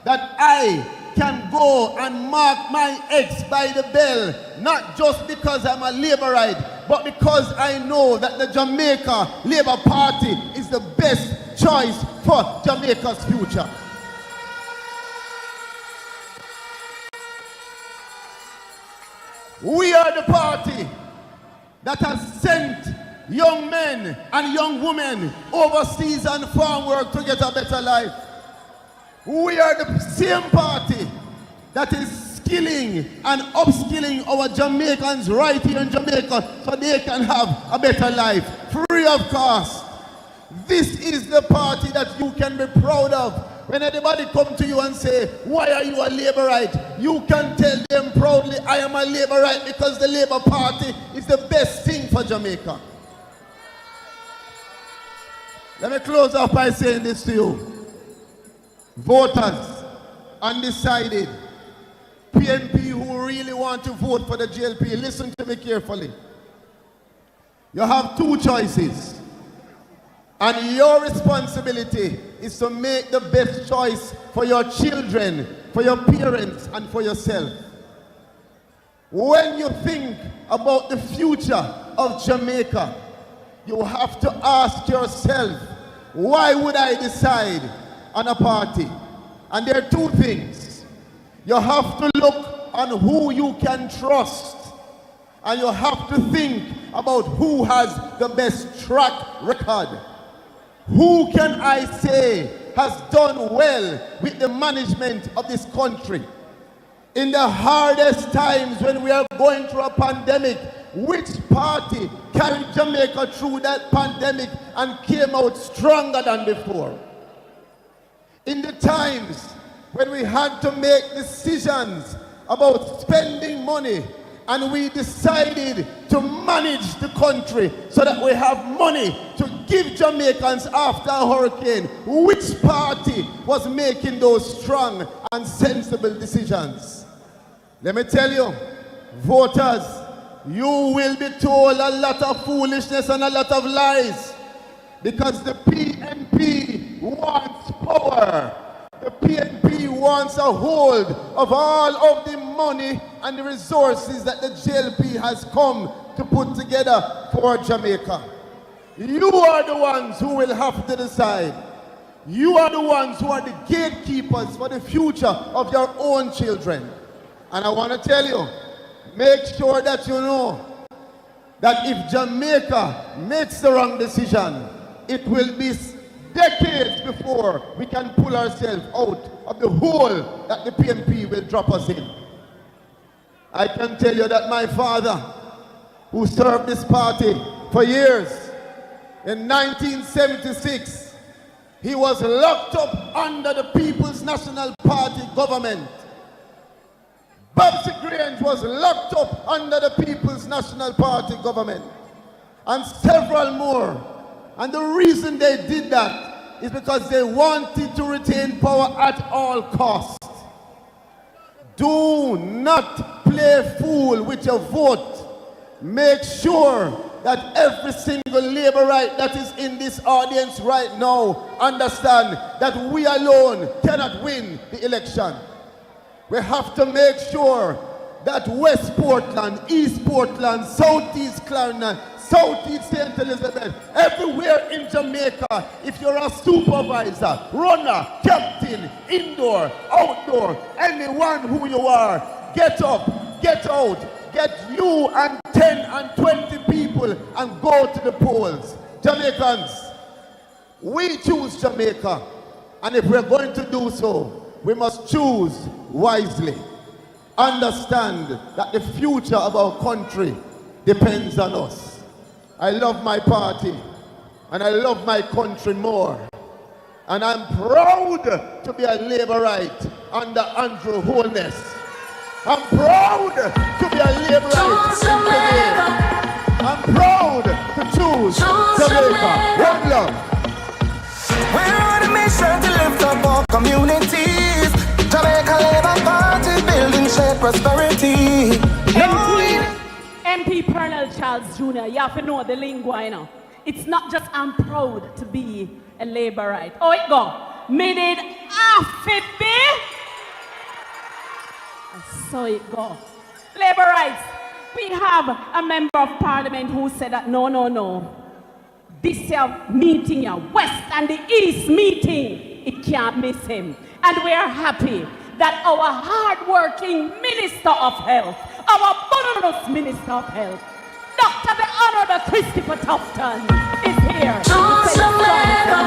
that I can go and mark my X by the bell, not just because I'm a Labourite, but because I know that the Jamaica Labour Party is the best choice for Jamaica's future. We are the party that has sent young men and young women overseas and farm work to get a better life. We are the same party that is skilling and upskilling our Jamaicans right here in Jamaica so they can have a better life, free of cost. This is the party that you can be proud of. When anybody come to you and say, why are you a Labourite? You can tell them proudly, I am a Labourite because the Labour Party is the best thing for Jamaica. Let me close off by saying this to you. Voters, undecided, PNP who really want to vote for the JLP, listen to me carefully. You have two choices. And your responsibility is to make the best choice for your children, for your parents, and for yourself. When you think about the future of Jamaica, you have to ask yourself, why would I decide on a party? And there are two things. You have to look on who you can trust, and you have to think about who has the best track record. Who can I say has done well with the management of this country? In the hardest times when we are going through a pandemic, which party carried Jamaica through that pandemic and came out stronger than before? In the times when we had to make decisions about spending money and we decided to manage the country so that we have money to give Jamaicans after a hurricane, which party was making those strong and sensible decisions? Let me tell you, voters, you will be told a lot of foolishness and a lot of lies because the PNP wants power. The PNP wants a hold of all of the money and the resources that the JLP has come to put together for Jamaica. You are the ones who will have to decide. You are the ones who are the gatekeepers for the future of your own children. And I want to tell you, make sure that you know that if Jamaica makes the wrong decision, it will be decades before we can pull ourselves out of the hole that the PNP will drop us in. I can tell you that my father, who served this party for years, in 1976, he was locked up under the People's National Party government. Babsy Grange was locked up under the People's National Party government, and several more. And the reason they did that is because they wanted to retain power at all costs. Do not play fool with your vote. Make sure that every single Labourite that is in this audience right now understand that we alone cannot win the election. We have to make sure that West Portland, East Portland, Southeast Clarendon, Southeast St. Elizabeth, everywhere in Jamaica, if you're a supervisor, runner, captain, indoor, outdoor, anyone who you are, get up, get out, get you and 10 and 20 people and go to the polls. Jamaicans, we choose Jamaica, and if we're going to do so, we must choose wisely. Understand that the future of our country depends on us. I love my party, and I love my country more. And I'm proud to be a Labourite under Andrew Holness. I'm proud to be a Labourite today. I'm proud to choose Jamaica. One love. We're on a mission to lift up our communities. Jamaica Labour Party building shared prosperity. MP Pernell Charles Jr., you have to know the lingua, you know. It's not just I'm proud to be a Labourite. Oh, it go. Made it half it be. So it go. Labourites, we have a member of parliament who said that no. This meeting, West and the East meeting, it can't miss him. And we are happy that our hard-working Minister of Health, our bonus Minister of Health, Dr. the Honorable Christopher Tufton, is here. Choose Jamaica.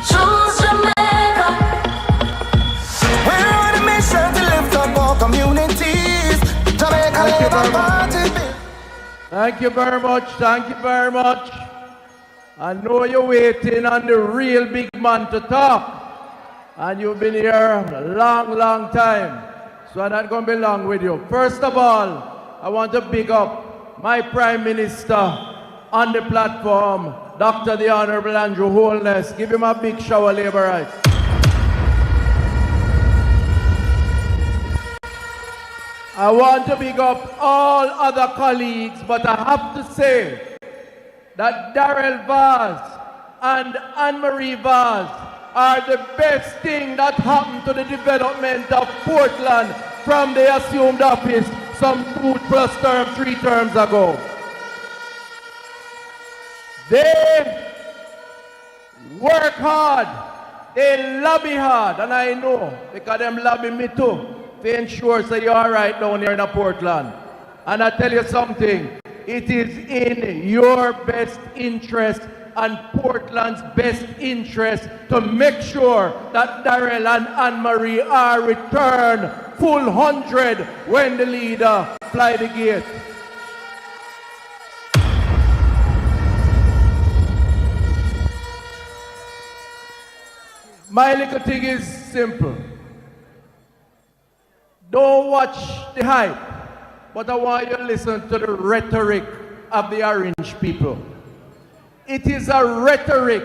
Choose Jamaica. We're on a mission to lift up our communities. Jamaica Labour Party. Thank you very much. Thank you very much. I know you're waiting on the real big man to talk. And you've been here a long time. So I'm not going to be long with you. First of all, I want to big up my Prime Minister on the platform, Dr. the Honorable Andrew Holness. Give him a big shower, Labourites. I want to big up all other colleagues, but I have to say that Darrell Vaz and Anne-Marie Vaz are the best thing that happened to the development of Portland from they assumed office some 3 terms ago. They work hard, they lobby hard, and I know because them lobby me too. They ensure that you're all right down here in Portland. And I tell you something, it is in your best interest and Portland's best interest to make sure that Darrell and Anne-Marie are returned full 100 when the leader fly the gate. My little thing is simple. Don't watch the hype, but I want you to listen to the rhetoric of the orange people. It is a rhetoric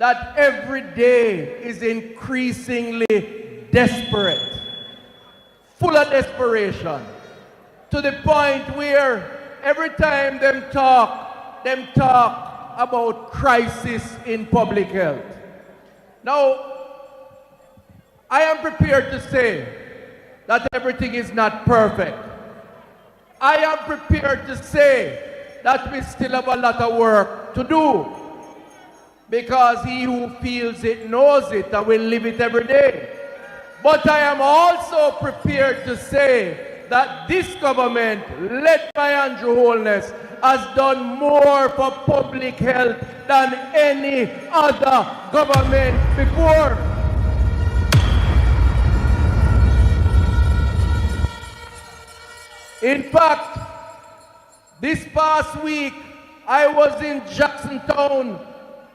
that every day is increasingly desperate, full of desperation, to the point where every time them talk about crisis in public health. Now, I am prepared to say that everything is not perfect. I am prepared to say that we still have a lot of work to do, because he who feels it knows it and will live it every day. But I am also prepared to say that this government, led by Andrew Holness, has done more for public health than any other government before. In fact, this past week, I was in Jacksontown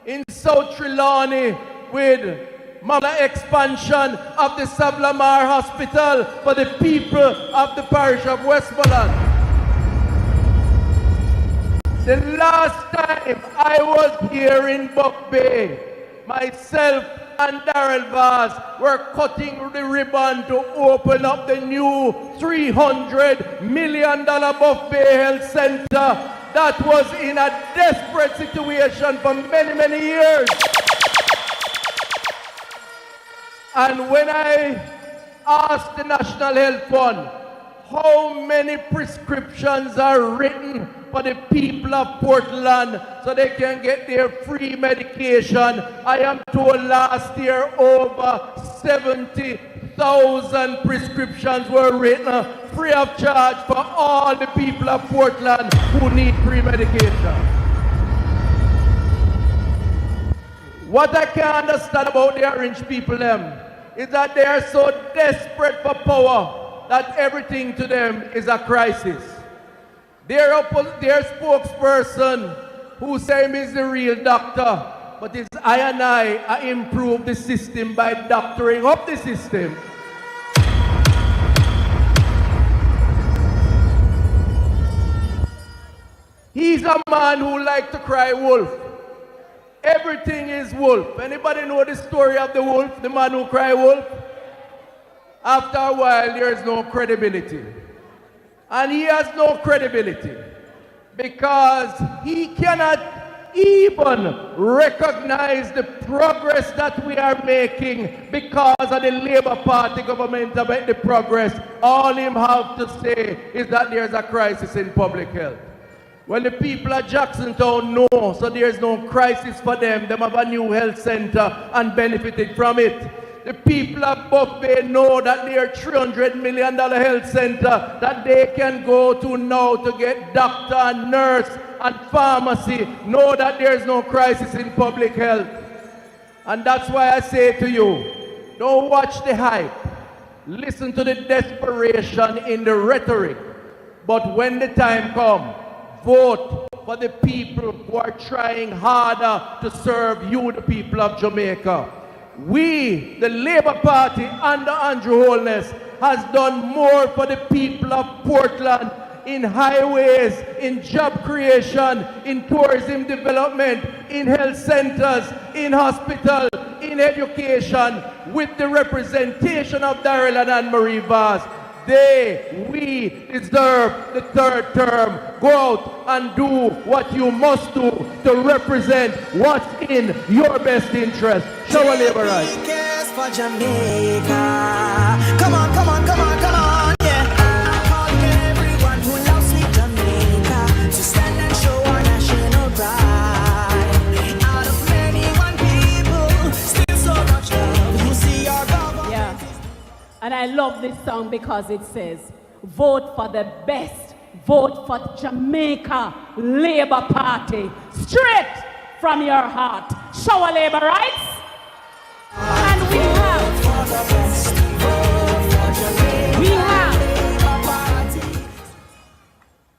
in South Trelawney with Mama expansion of the Savlamar Hospital for the people of the parish of Westmoreland. The last time I was here in Buck Bay, myself and Darrell Vaz were cutting the ribbon to open up the new $300 million Buck Bay Health Center that was in a desperate situation for many, many years. And when I asked the National Health Fund how many prescriptions are written for the people of Portland so they can get their free medication, I am told last year over 70,000 prescriptions were written free of charge for all the people of Portland who need free medication. What I can't understand about the Orange people them is that they are so desperate for power that everything to them is a crisis. Their spokesperson who say him is the real doctor, but it's I improve the system by doctoring up the system. He's a man who likes to cry wolf. Everything is wolf. Anybody know the story of the wolf, the man who cried wolf? After a while, there is no credibility. And he has no credibility because he cannot even recognize the progress that we are making because of the Labour Party government about the progress. All him have to say is that there's a crisis in public health. When the people of Jacksontown know, so there's no crisis for them, they have a new health center and benefited from it. The people of Buff Bay know that their $300 million health center that they can go to now to get doctor and nurse and pharmacy, know that there's no crisis in public health. And that's why I say to you, don't watch the hype. Listen to the desperation in the rhetoric. But when the time comes, vote for the people who are trying harder to serve you, the people of Jamaica. We, the Labour Party under Andrew Holness, has done more for the people of Portland in highways, in job creation, in tourism development, in health centers, in hospitals, in education, with the representation of Darrell and Anne-Marie Vaz. We deserve the third term. Go out and do what you must do to represent what's in your best interest. Show a Labour rights. For Jamaica. Come on, come on, come on, come on, yeah. Calling everyone who loves me, Jamaica, to stand and show our national pride. Out of many one people, still so much love. You see our government. Yeah. And I love this song because it says, vote for the best, vote for Jamaica Labour Party, straight from your heart. Show a Labour rights. And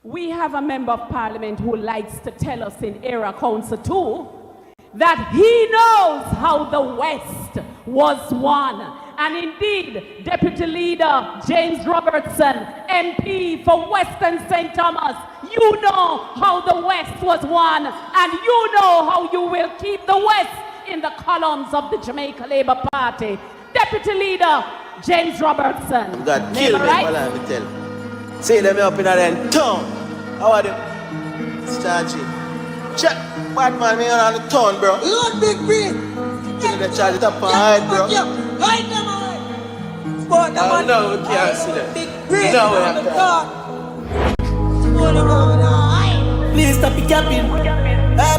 we have a member of parliament who likes to tell us in Era Council 2 that he knows how the West was won. And indeed, Deputy Leader James Robertson, MP for Western St. Thomas, you know how the West was won, and you know how you will keep the West in the columns of the Jamaica Labour Party. Deputy Leader James Robertson. God kill me, right? Let me tell. See them up in a town. How are them? Charge it. Check. Bad man, me on the town, bro. Lord Big Green. Take the charge it up on head, bro. Hide them on. Sport them on. No, we can't see them. Big Green. No, we have to. Please stop the capping.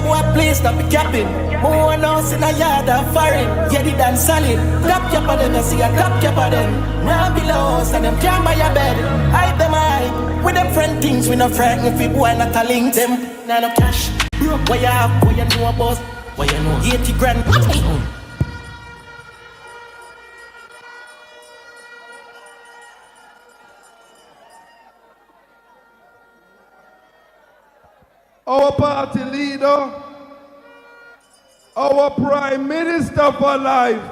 Boy, please stop the capping. More house in a yard of foreign. Get it done solid. Top cap of them, I see a top cap of them. Now below us and them can't buy a bed. Hide them hide. With them friend things, we no frightened if we boy not a link them. Now no cash. What you have, what you know about? What you know? 80 grand. Our party leader, our prime minister for life,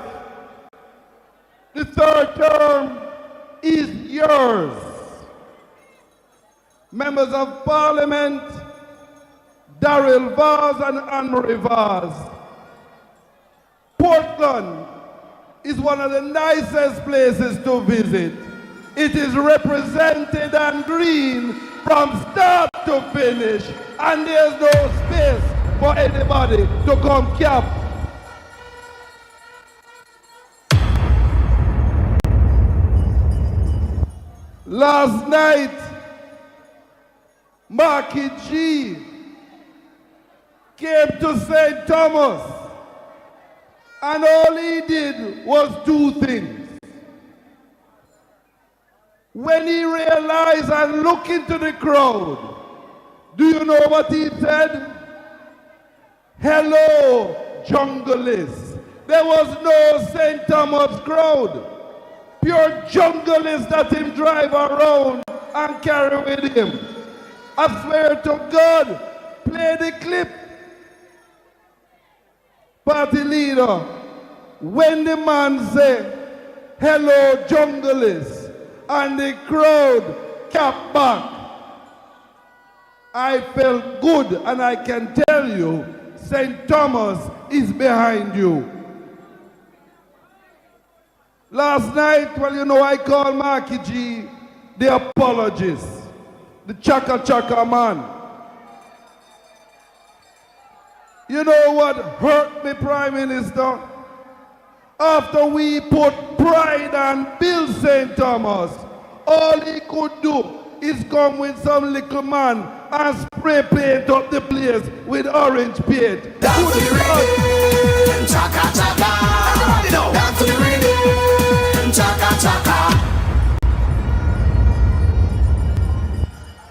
the third term is yours. Members of Parliament, Darrell Vaz and Anne-Marie Vaz. Portland is one of the nicest places to visit. It is represented and green from start to finish, and there's no space for anybody to come cap. Last night, Marky G came to St. Thomas, and all he did was two things. When he realized and looked into the crowd, do you know what he said? Hello, junglist. There was no St. Thomas crowd. Pure junglist that him drive around and carry with him. I swear to God, play the clip. Party leader, when the man say, hello, junglist, and the crowd kept back, I felt good, and I can tell you, St. Thomas is behind you. Last night, well, you know, I called Marky G the apologist, the chaka man. You know what hurt me, Prime Minister? After we put pride and build St. Thomas, all he could do is come with some little man and spray paint up the place with orange paint. Dance to the rhythm, chaka chaka. Everybody know. Dance to the rhythm, chaka chaka.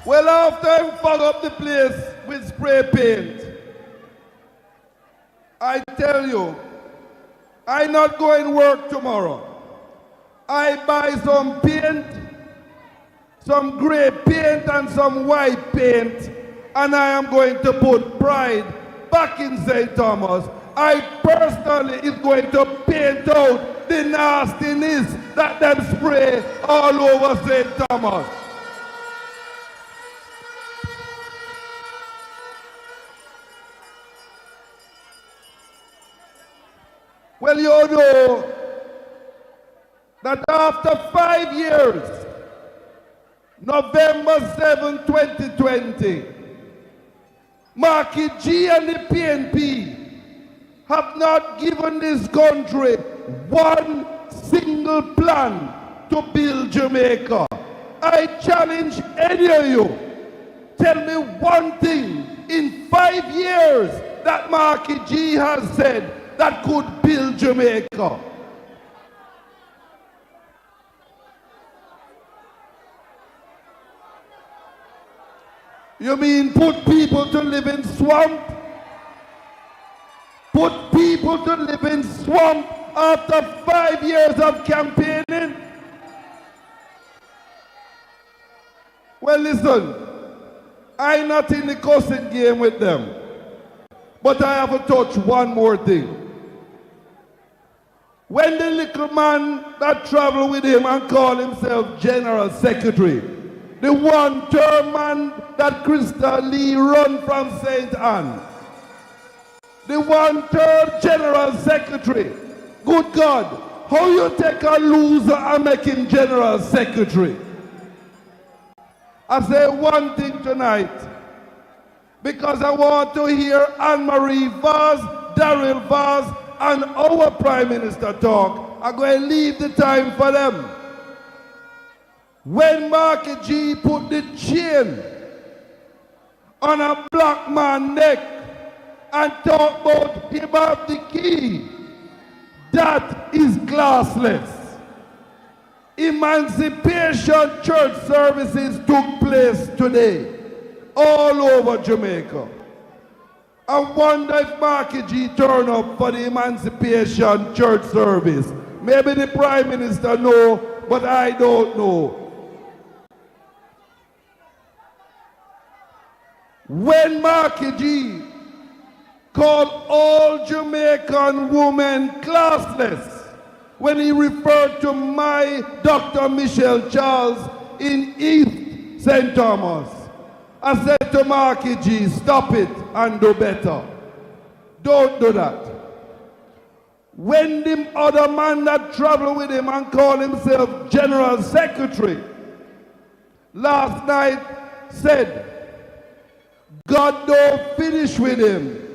Well, after I fog up the place with spray paint, I tell you, I not going to work tomorrow. I buy some paint, some gray paint and some white paint, and I am going to put pride back in St. Thomas. I personally is going to paint out the nastiness that them spray all over St. Thomas. Well, you know that after 5 years, November 7, 2020, Marky G and the PNP have not given this country one single plan to build Jamaica. I challenge any of you, tell me one thing in 5 years that Marky G has said that could build Jamaica. You mean put people to live in swamp? Put people to live in swamp after 5 years of campaigning? Well, listen, I'm not in the cussing game with them, but I have to touch one more thing. When the little man that traveled with him and called himself General Secretary, the one-term man that Krista Lee run from St. Anne, the one-term General Secretary, good God, how you take a loser and make him General Secretary? I say one thing tonight, because I want to hear Anne-Marie Vaz, Daryl Vaz, and our Prime Minister talk. I'm going to leave the time for them. When Marky G put the chain on a black man's neck and talk about him have the key, that is classless. Emancipation church services took place today all over Jamaica. I wonder if Marky G turn up for the Emancipation Church service. Maybe the Prime Minister know, but I don't know. When Marky G called all Jamaican women classless, when he referred to my Dr. Michelle Charles in East St. Thomas, I said to Marky G, stop it and do better. Don't do that. When the other man that traveled with him and called himself General Secretary last night said, God don't finish with him.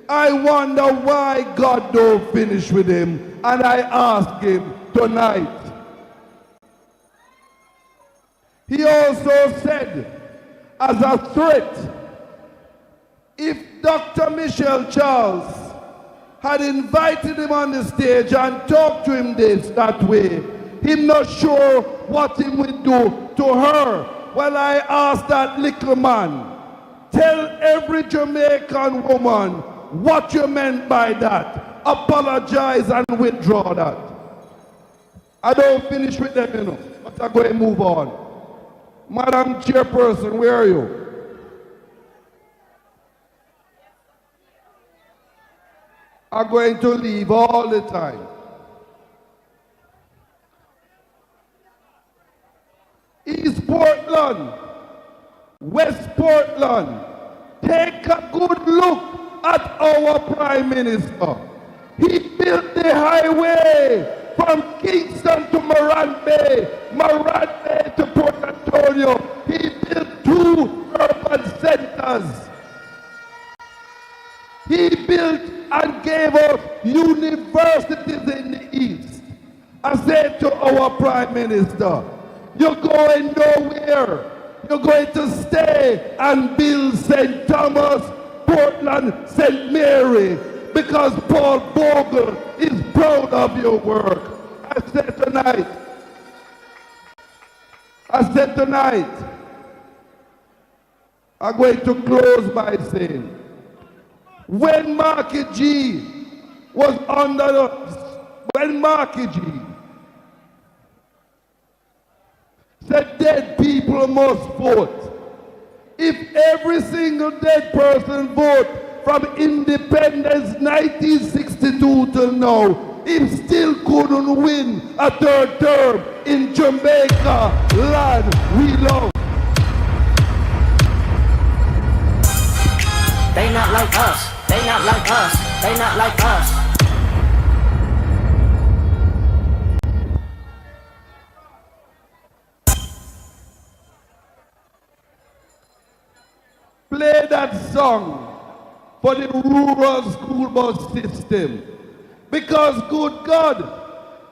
I wonder why God don't finish with him. And I ask him tonight, He also said, as a threat, if Dr. Michelle Charles had invited him on the stage and talked to him that way, him not sure what he would do to her. Well, I asked that little man, tell every Jamaican woman what you meant by that. Apologize and withdraw that. I don't finish with them, you know, but I'm going to move on. Madam Chairperson, where are you? I'm going to leave all the time. East Portland, West Portland, take a good look at our Prime Minister. He built the highway from Kingston to Morant Bay to Port Antonio. He built 2 urban centers. He built and gave us universities in the East. I said to our Prime Minister, you're going nowhere. You're going to stay and build St. Thomas, Portland, St. Mary, because Paul Bogle is proud of your work. I said tonight, I'm going to close by saying, when Marky G was when Marky G said dead people must vote, if every single dead person vote from independence 1962 till now, he still couldn't win a 3rd term in Jamaica, land we love. They not like us, they not like us, they not like us. Play that song for the rural school bus system. Because, good God,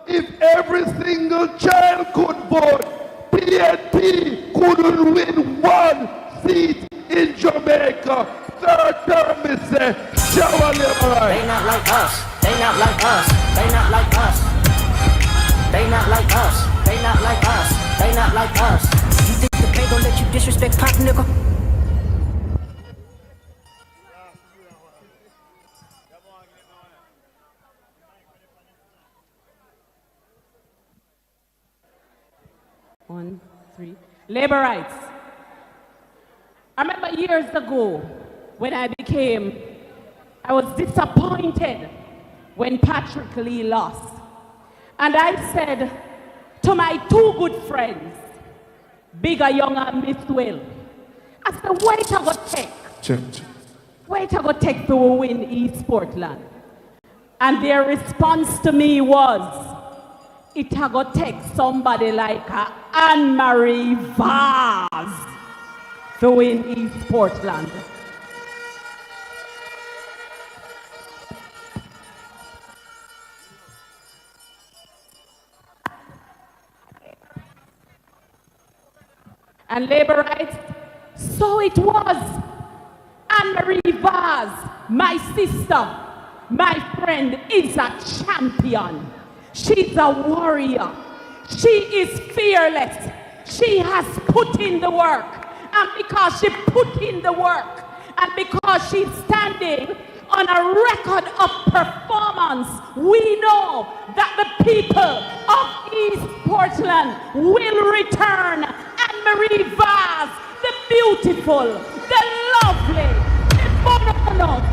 if every single child could vote, PNP couldn't win 1 seat in Jamaica. 3rd term is shower liberal. They not like us, they not like us, they not like us. They not like us, they not like us, they not like us. You think the pay gon' let you disrespect Pop, nigga? One, three. Labor rights. I remember years ago when I was disappointed when Patrick Lee lost. And I said to my 2 good friends, Bigger, Young, and Miss Will, I said, wait I go take. Wait I go take to win East Portland. And their response to me was, it a go take somebody like Anne-Marie Vaz to win East Portland. And labor rights, so it was. Anne-Marie Vaz, my sister, my friend, is a champion. She's a warrior. She is fearless. She has put in the work. And because she put in the work, and because she's standing on a record of performance, we know that the people of East Portland will return Anne-Marie Vaz, the beautiful, the lovely, the monotonous.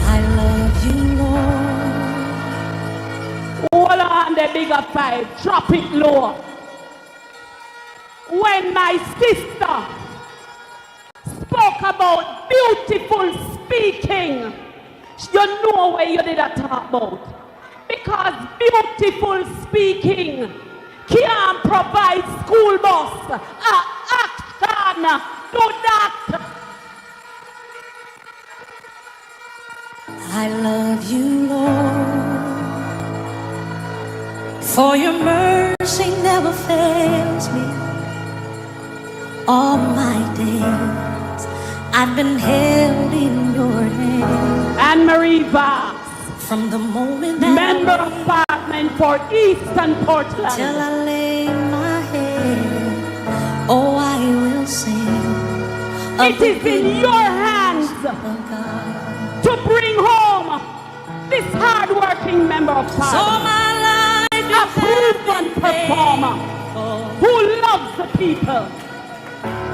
I love you, Lord. Hold on the bigger 5, drop it low. When my sister spoke about beautiful speaking, you know what you did that talk about. Because beautiful speaking can't provide school bus action. Do that. I love you, Lord. For your mercy never fails me. All my days I've been held in your hand. Anne-Marie Vaz, from the moment that Member of Parliament for Eastern Portland, till I lay my head, oh, I will sing. It is in your hands to bring home this hard-working Member of Parliament, a proven performer who loves the people,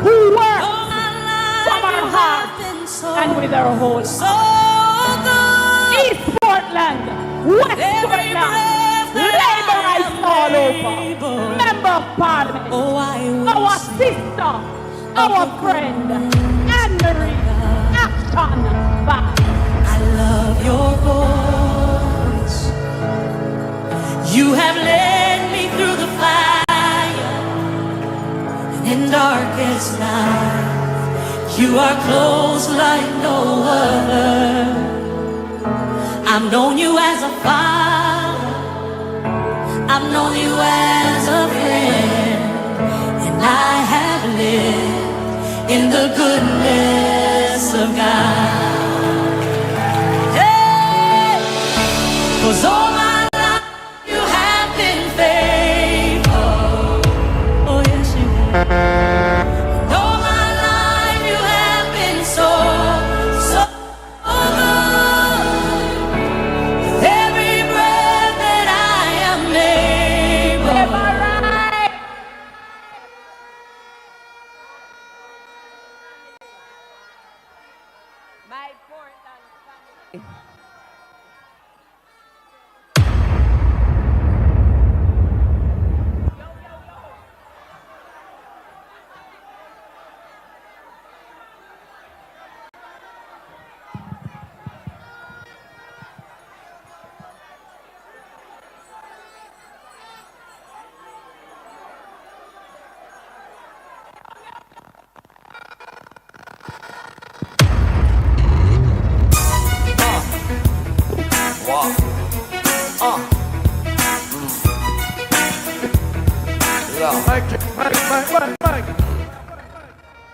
who works from her heart and with her whole heart. East Portland, West Portland, laborites all over, Member of Parliament, our sister, our friend, Anne-Marie Action Vaz. I love your voice. You have led me through the fire in darkest night. You are close like no other. I've known you as a father, I've known you as a friend, and I have lived in the goodness of God. Hey, 'cause all my life you have been faithful. Oh yes you have. And all my life you have been so good. Every breath that I am able. My Portland family.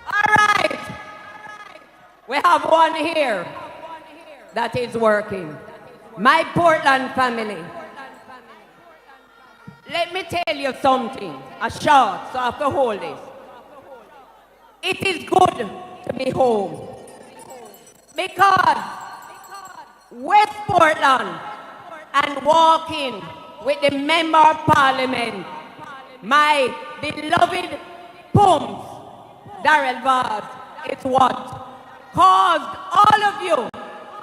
All right. We have one here that is working. My Portland family. Let me tell you something, a short, so I have to hold this. It is good to be home because West Portland and walking with the Member of Parliament, my beloved Pums, Darrell Vaz, is what caused all of you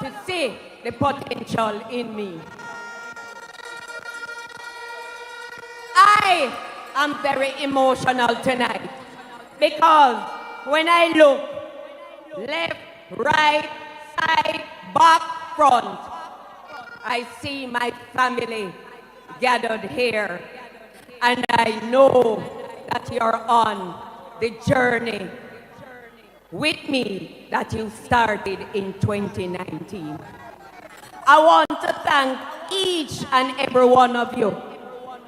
to see the potential in me. I am very emotional tonight because when I look left, right, side, back, front, I see my family gathered here, and I know that you're on the journey with me that you started in 2019. I want to thank each and every one of you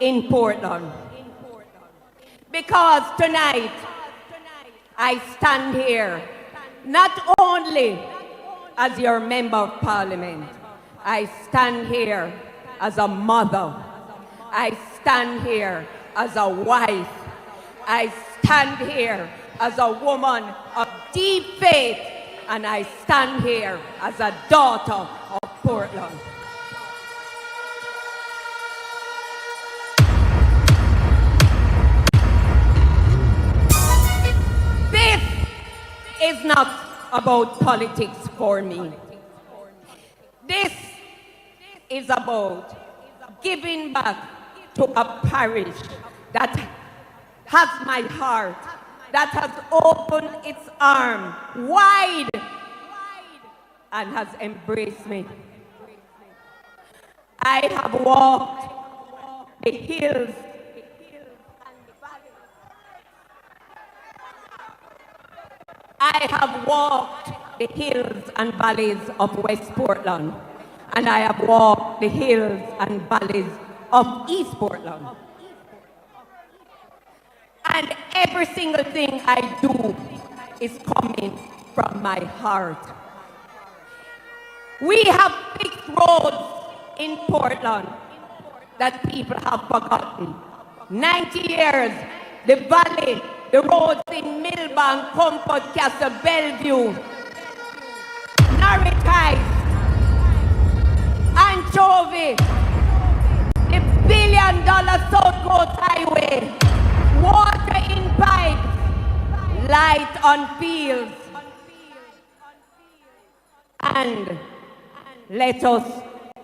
in Portland, because tonight I stand here not only as your Member of Parliament, I stand here as a mother, I stand here as a wife, I stand here as a woman of deep faith, and I stand here as a daughter of Portland. This is not about politics for me. This is about giving back to a parish that has my heart, that has opened its arm wide and has embraced me. I have walked the hills I have walked the hills and valleys of West Portland, and I have walked the hills and valleys of East Portland. And every single thing I do is coming from my heart. We have fixed roads in Portland that people have forgotten. 90 years, the valley, the roads in Millbank, Comfort, Castle, Bellevue, Norwich Heights, Anchovy, the $1 billion South Coast Highway, water in pipes, light on fields. And let us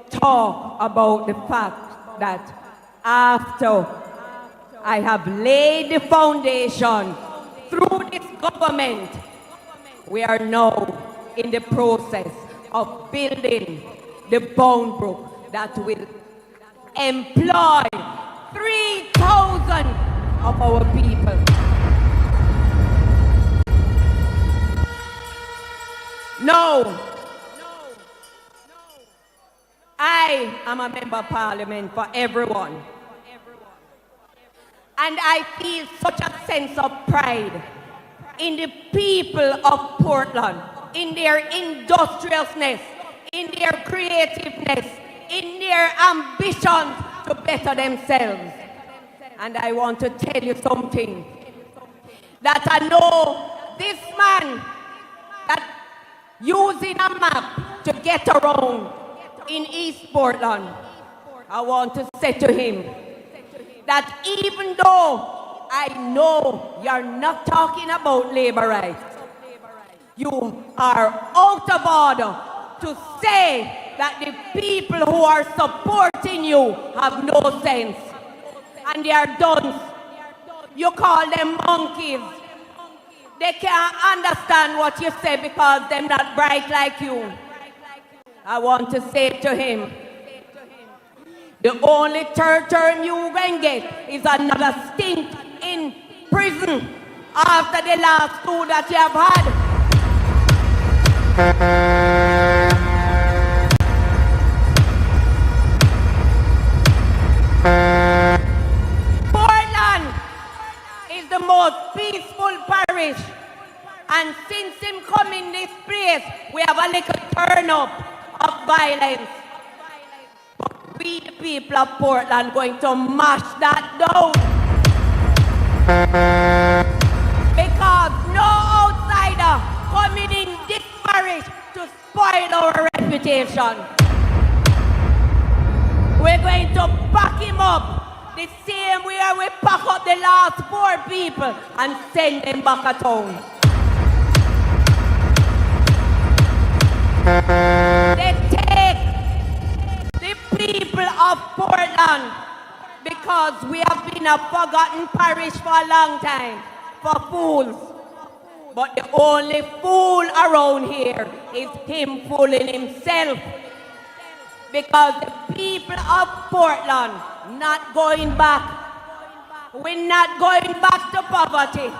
talk about the fact that after I have laid the foundation through this government, we are now in the process of building the Bone Brook that will employ 3,000 of our people. No. I am a member of parliament for everyone. And I feel such a sense of pride in the people of Portland, in their industriousness, in their creativeness, in their ambition to better themselves. And I want to tell you something, that I know this man that using a map to get around in East Portland, I want to say to him that even though I know you're not talking about labor rights, you are out of order to say that the people who are supporting you have no sense and they are dunce. You call them monkeys. They can't understand what you say because they're not bright like you. I want to say to him, the only third term you can get is another stint in prison after the last two that you have had. Portland is the most peaceful parish, and since him come in this place, we have a little turn up of violence. But we, the people of Portland, going to mash that down. Because no outsider coming in this parish to spoil our reputation. We're going to pack him up the same way we pack up the last 4 people and send them back at home. They take the people of Portland because we have been a forgotten parish for a long time, for fools. But the only fool around here is him fooling himself. Because the people of Portland not going back. We're not going back to poverty.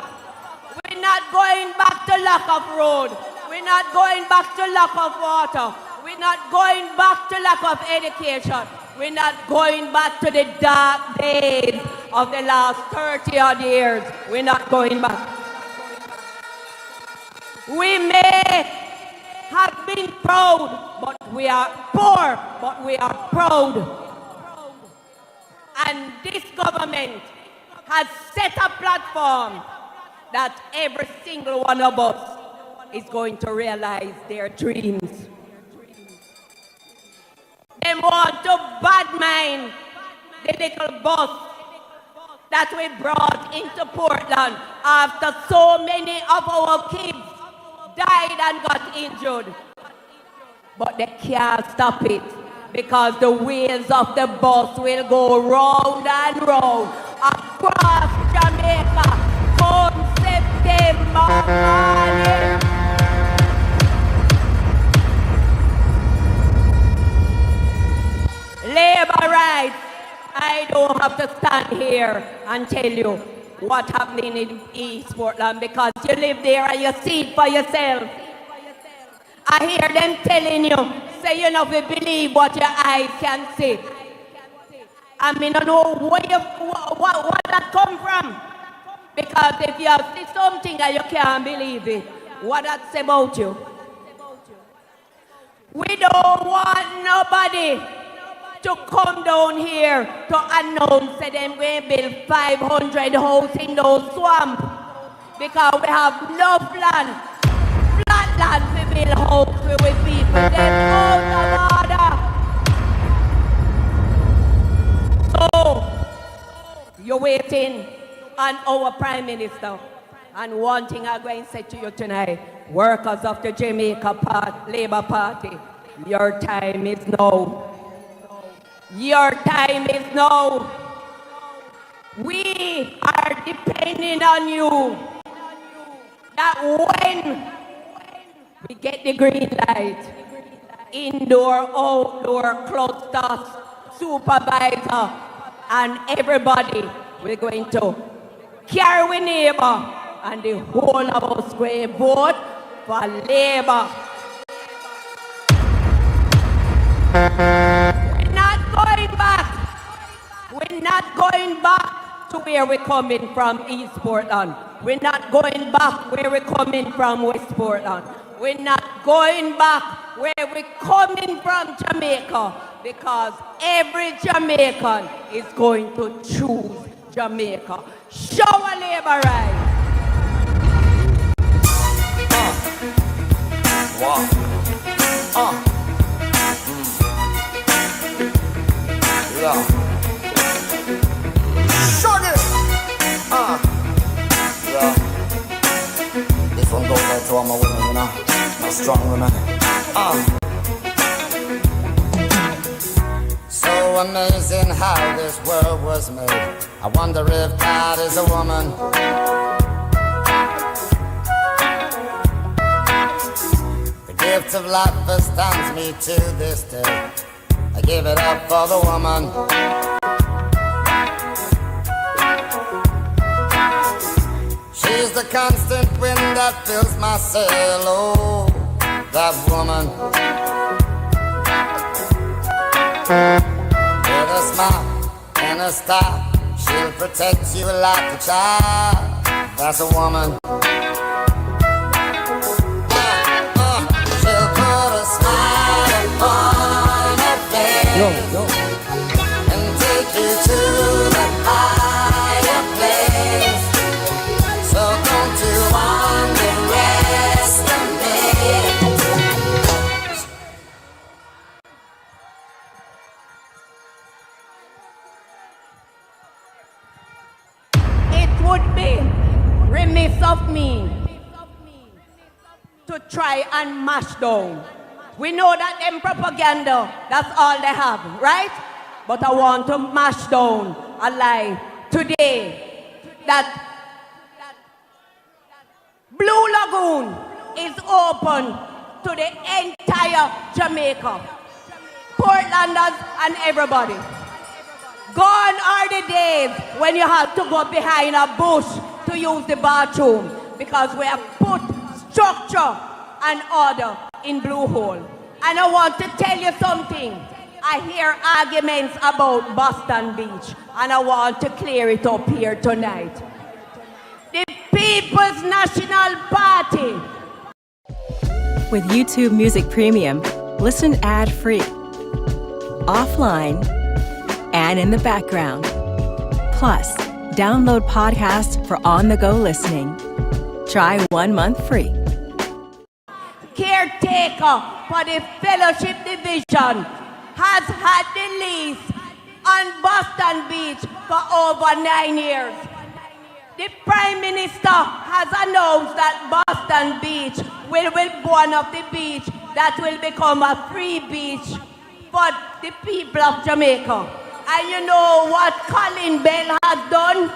We're not going back to lack of road. We're not going back to lack of water. We're not going back to lack of education. We're not going back to the dark days of the last 30 odd years. We're not going back. We may have been proud, but we are poor, but we are proud. And this government has set a platform that every single one of us is going to realize their dreams. They want to badmine the little bus that we brought into Portland after so many of our kids died and got injured. But they can't stop it because the wheels of the bus will go round and round across Jamaica come September morning. Labor rights. I don't have to stand here and tell you what's happening in East Portland because you live there and you see it for yourself. I hear them telling you, say you know, we believe what your eyes can see. I mean, I don't know where what that come from. Because if you have seen something and you can't believe it, what that say about you? We don't want nobody to come down here to announce that they're going to build 500 houses in those swamps. Because we have enough land, flat land to build houses with people. That's out of order. So, you're waiting on our Prime Minister. And one thing I'm going to say to you tonight, workers of the Jamaica Labour Party, your time is now. Your time is now. We are depending on you. That when we get the green light, indoor, outdoor, clusters, supervisor, and everybody, we're going to carry with neighbor, and the whole of us will vote for Labour. We're not going back. We're not going back to where we're coming from, East Portland. We're not going back where we're coming from, West Portland. We're not going back where we're coming from, Jamaica, because every Jamaican is going to choose Jamaica. Show a Labour right. Wow. Yeah. Shut it. Yeah. This one goes out to all my women, you know, my strong women. So amazing how this world was made. I wonder if God is a woman. The gift of life astounds me to this day. I give it up for the woman. She's the constant wind that fills my sail. Oh, that woman. With a smile and a star, she'll protect you like a child. That's a woman. She'll put a smile upon her face and take you to the higher place. So don't you underestimate. It would be remiss of me to try and mash down. We know that them propaganda, that's all they have, right? But I want to mash down a lie today that Blue Lagoon is open to the entire Jamaica, Portlanders and everybody. Gone are the days when you have to go behind a bush to use the bathroom, because we have put structure and order in Blue Hole. And I want to tell you something. I hear arguments about Boston Beach, and I want to clear it up here tonight. The People's National Party. With YouTube Music Premium, listen ad-free, offline, and in the background. Plus, download podcasts for on-the-go listening. Try 1 month free. Caretaker for the Fellowship Division has had the lease on Boston Beach for over 9 years. The Prime Minister has announced that Boston Beach will be one of the beach that will become a free beach for the people of Jamaica. And you know what Colin Bell has done?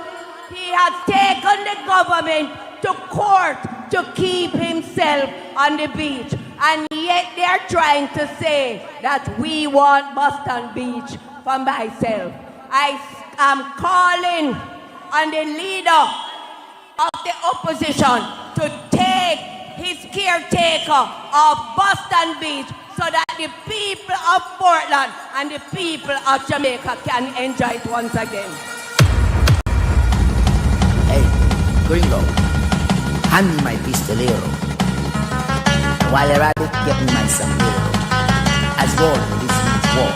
He has taken the government to court to keep himself on the beach. And yet they're trying to say that we want Boston Beach for myself. I am calling on the leader of the opposition to take his caretaker of Boston Beach so that the people of Portland and the people of Jamaica can enjoy it once again. Hey, gringo, hand me my pistolero. While you're at it, get me my sombrero. As war, this means war.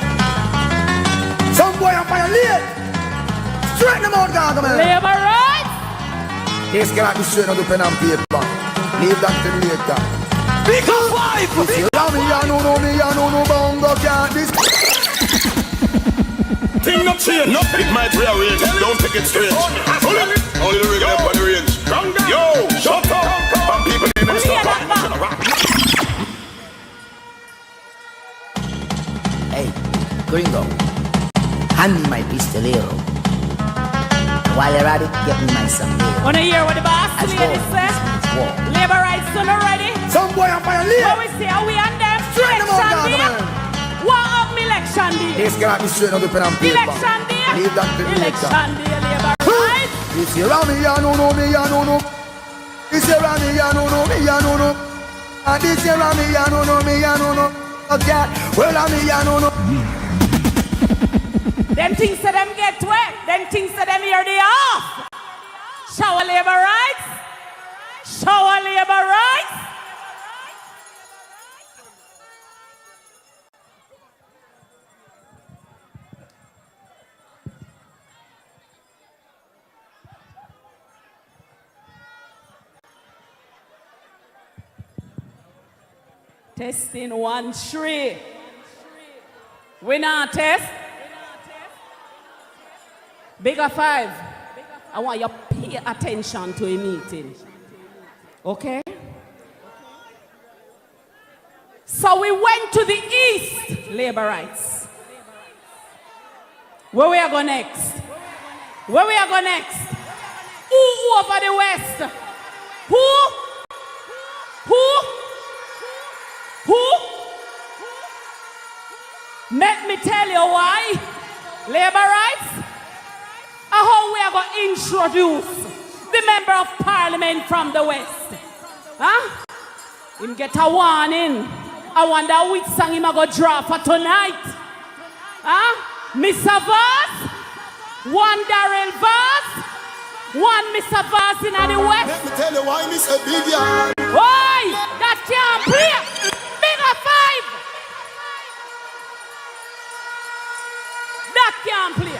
Some boy on fire late. Straighten them out, Gargamel. Labor rights. This cannot be straight on the pen and paper. Leave that till later. Big up 5! If you love me, you know, bongo can't this. Thing not change, it might rearrange, don't take it straight. Only the ring up on the range. Yo, shut up! Some people in the stop. Hey, gringo, hand me my pistolero. While you're at it, get me my sombrero. Wanna hear what the boss lady said? Labor rights done already? Some boy on fire late. What we say, are we on them? Election day? What up election day? This cannot be straight on the pen and paper. Election day? Leave that till later. Election day, labor rights. This year on me, you know me, you know. This year on me, you know me, you know. And this year on me, you know me, you know. Okay, well on me, you know. Them things that them get wet. Them things that them hear they off. Shower labor rights. Shower labor rights. Testing 1 3. We not test. Bigger 5. I want you to pay attention to a meeting. Okay? So we went to the east, labor rights. Where we are going next? Where we are going next? Who over the west? Who? Let me tell you why. Labor rights? How we are going to introduce the member of parliament from the west. Huh? Him get a warning. I wonder which song him going to draw for tonight. Huh? Mr. Vaz? One Darrell Vaz? One Mr. Vaz in the west? Let me tell you why Mr. Vivian. Why? That can't play. Bigger 5. That can't play.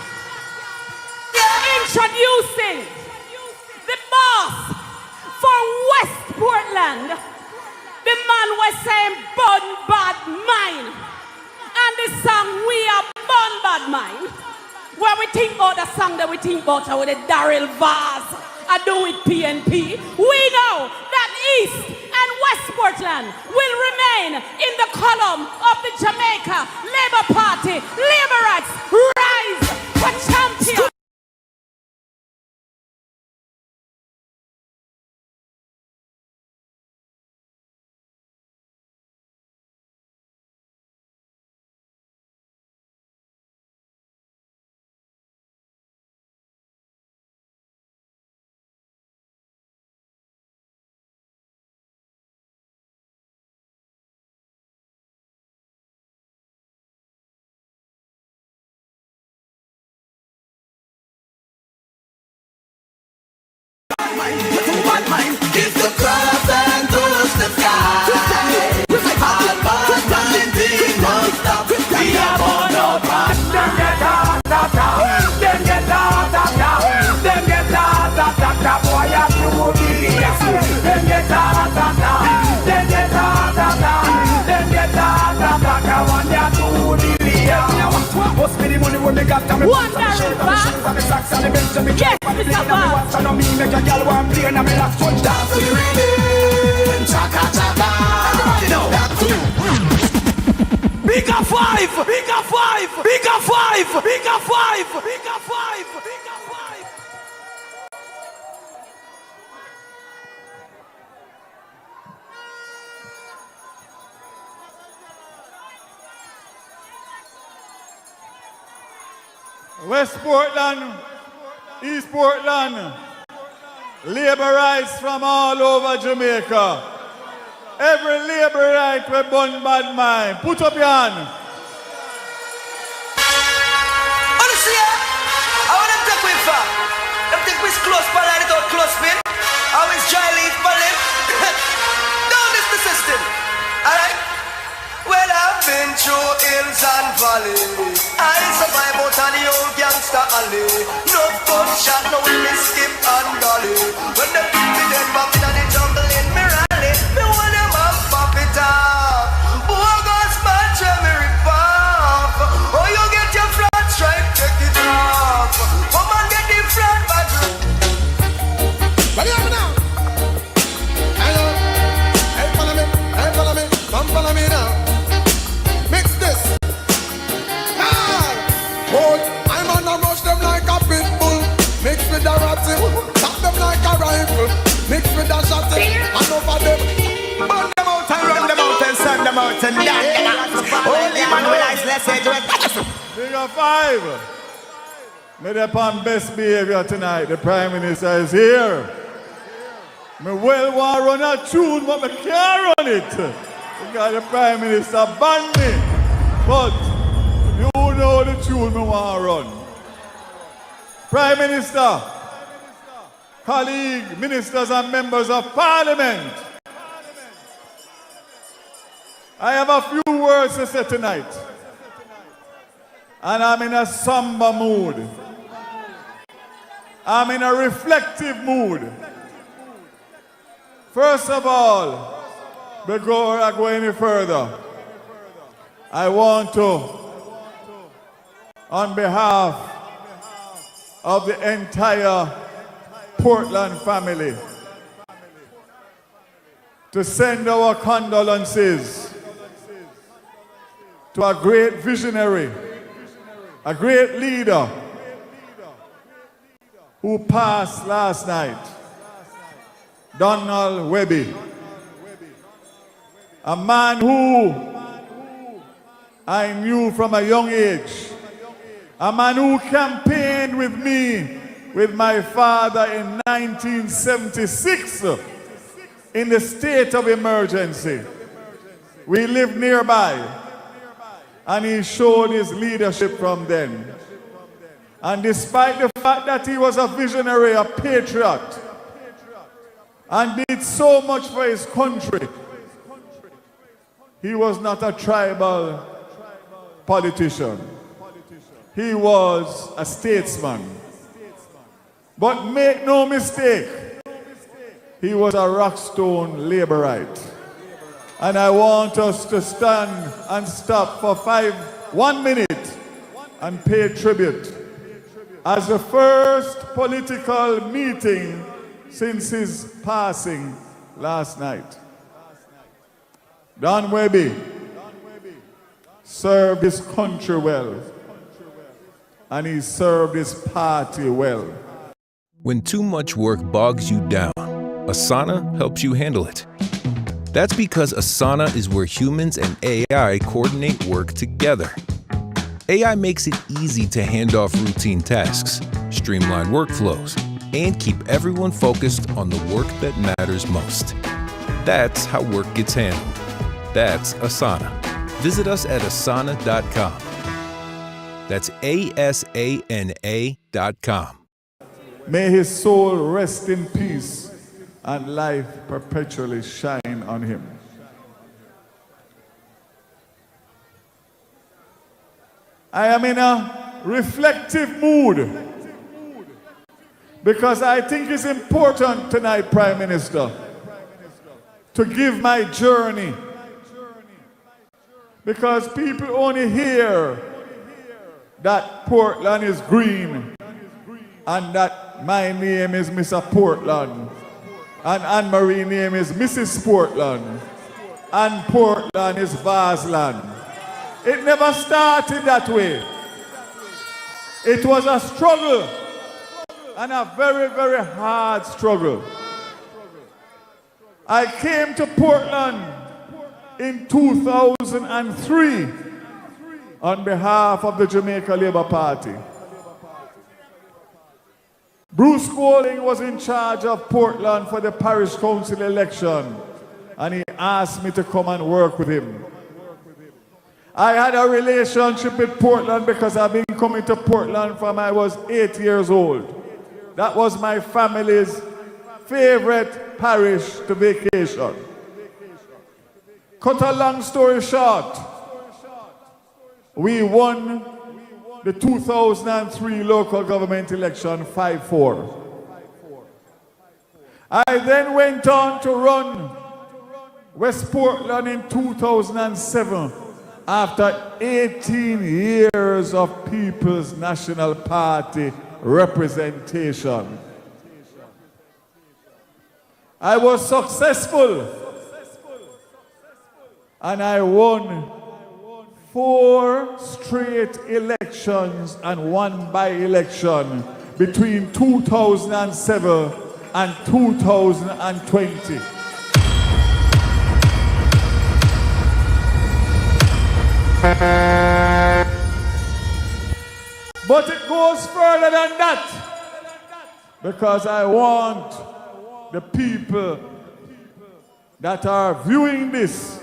Introducing the boss for West Portland, the man was saying "Bun Bad Mind," and the song "We Are Bun Bad Mind." When we think about the song that we think about with the Darrell Vaz, I do with Pnp. We know that East and West Portland will remain in the column of the Jamaica Labour Party. Labour rights rise for champion. Bad mind, if the cross and goes to sky. All bad mind, we won't stop. We are born out bad. Them get them get them get boy, I do the yes. Them get them get them get one ya do the yes. What's me the money when they got them? One Darrell Vaz. Yes, Mr. Vaz. I me make a girl want play and I me like sponge dance to the rhythm. Chaka chaka. Everybody know that too. Bigger 5, bigger 5, bigger 5, bigger 5, bigger 5, bigger 5. West Portland, East Portland, labor rights from all over Jamaica. Every labor right we burn bad mind. Put up your hand. Honestly, I want them take with her. Them take with close pan line without close pin. Always dry leaf for them. Don't miss the system. Alright? Well, I've been through hills and valleys. I survive out on the old gangster alley. No gunshot, no me skip and dolly. When them beat me dead back in the jungle in me rally, me want them up, pop it up. Boy, God's man, try me rip off. Oh, you get your flat stripe, take it off. Come and get the flat back. What do you have now? Hello, hey, follow me, come follow me now. Mix this. Ah, boy, I'm gonna rush them like a pit bull. Mix with the ratty, tap them like a rifle. Mix with the shotty, and over them. Burn them out and run them out and send them out and down them out. Only man will I let's say to it. Figure 5. Me dey on best behavior tonight. The Prime Minister is here. Me well want run a tune, but me can't run it. Because the Prime Minister banned me. But you know the tune me want to run. Prime Minister, colleagues, ministers and members of Parliament, I have a few words to say tonight. And I'm in a somber mood. I'm in a reflective mood. First of all, before I go any further, I want to, on behalf of the entire Portland family, to send our condolences to a great visionary, a great leader who passed last night, Donald Webby, a man who I knew from a young age, a man who campaigned with me, with my father in 1976 in the state of emergency. We lived nearby, and he showed his leadership from then. And despite the fact that he was a visionary, a patriot, and did so much for his country, he was not a tribal politician. He was a statesman. But make no mistake, he was a rockstone laborite. And I want us to stand and stop for 1 minute and pay tribute. As the first political meeting since his passing last night, Don Webby served his country well, and he served his party well. When too much work bogs you down, Asana helps you handle it. That's because Asana is where humans and AI coordinate work together. AI makes it easy to hand off routine tasks, streamline workflows, and keep everyone focused on the work that matters most. That's how work gets handled. That's Asana. Visit us at asana.com. That's ASANA.com. May his soul rest in peace and life perpetually shine on him. I am in a reflective mood because I think it's important tonight, Prime Minister, to give my journey, because people only hear that Portland is green and that my name is Mr. Portland and Anne-Marie's name is Mrs. Portland and Portland is Varsland. It never started that way. It was a struggle, and a very, very hard struggle. I came to Portland in 2003 on behalf of the Jamaica Labour Party. Bruce Golding was in charge of Portland for the parish council election and he asked me to come and work with him. I had a relationship with Portland because I've been coming to Portland from I was 8 years old. That was my family's favorite parish to vacation. Cut a long story short, we won the 2003 local government election 5-4. I then went on to run West Portland in 2007 after 18 years of People's National Party representation. I was successful and I won 4 straight elections and 1 by-election between 2007 and 2020. But it goes further than that, because I want the people that are viewing this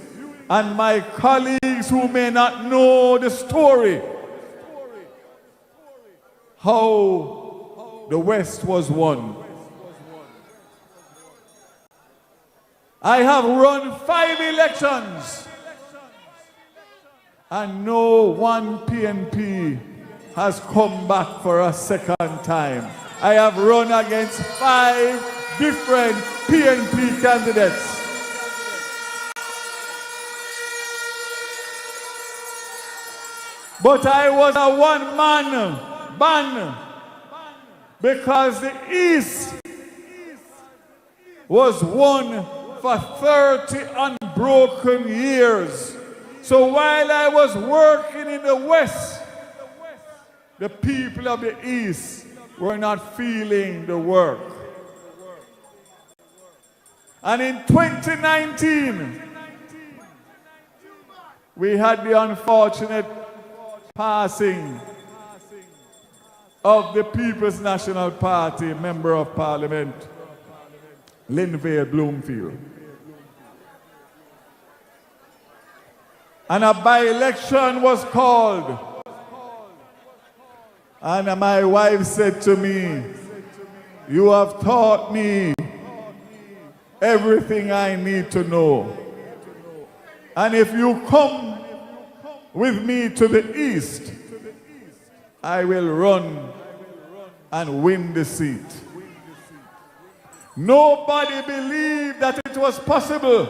and my colleagues who may not know the story, how the West was won. I have run 5 elections and no one PNP has come back for a second time. I have run against 5 different PNP candidates. But I was a one-man band because the East was won for 30 unbroken years. So while I was working in the West, the people of the East were not feeling the work. And in 2019, we had the unfortunate passing of the People's National Party Member of Parliament, Linville Bloomfield. And a by-election was called. And my wife said to me, "You have taught me everything I need to know. And if you come with me to the East, I will run and win the seat." Nobody believed that it was possible,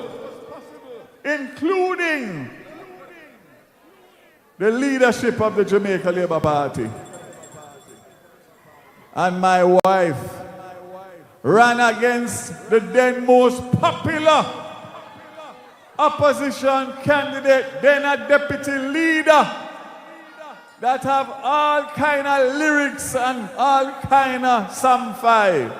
including the leadership of the Jamaica Labour Party. And my wife ran against the then most popular opposition candidate, then a deputy leader, that have all kind of lyrics and all kind of samphire.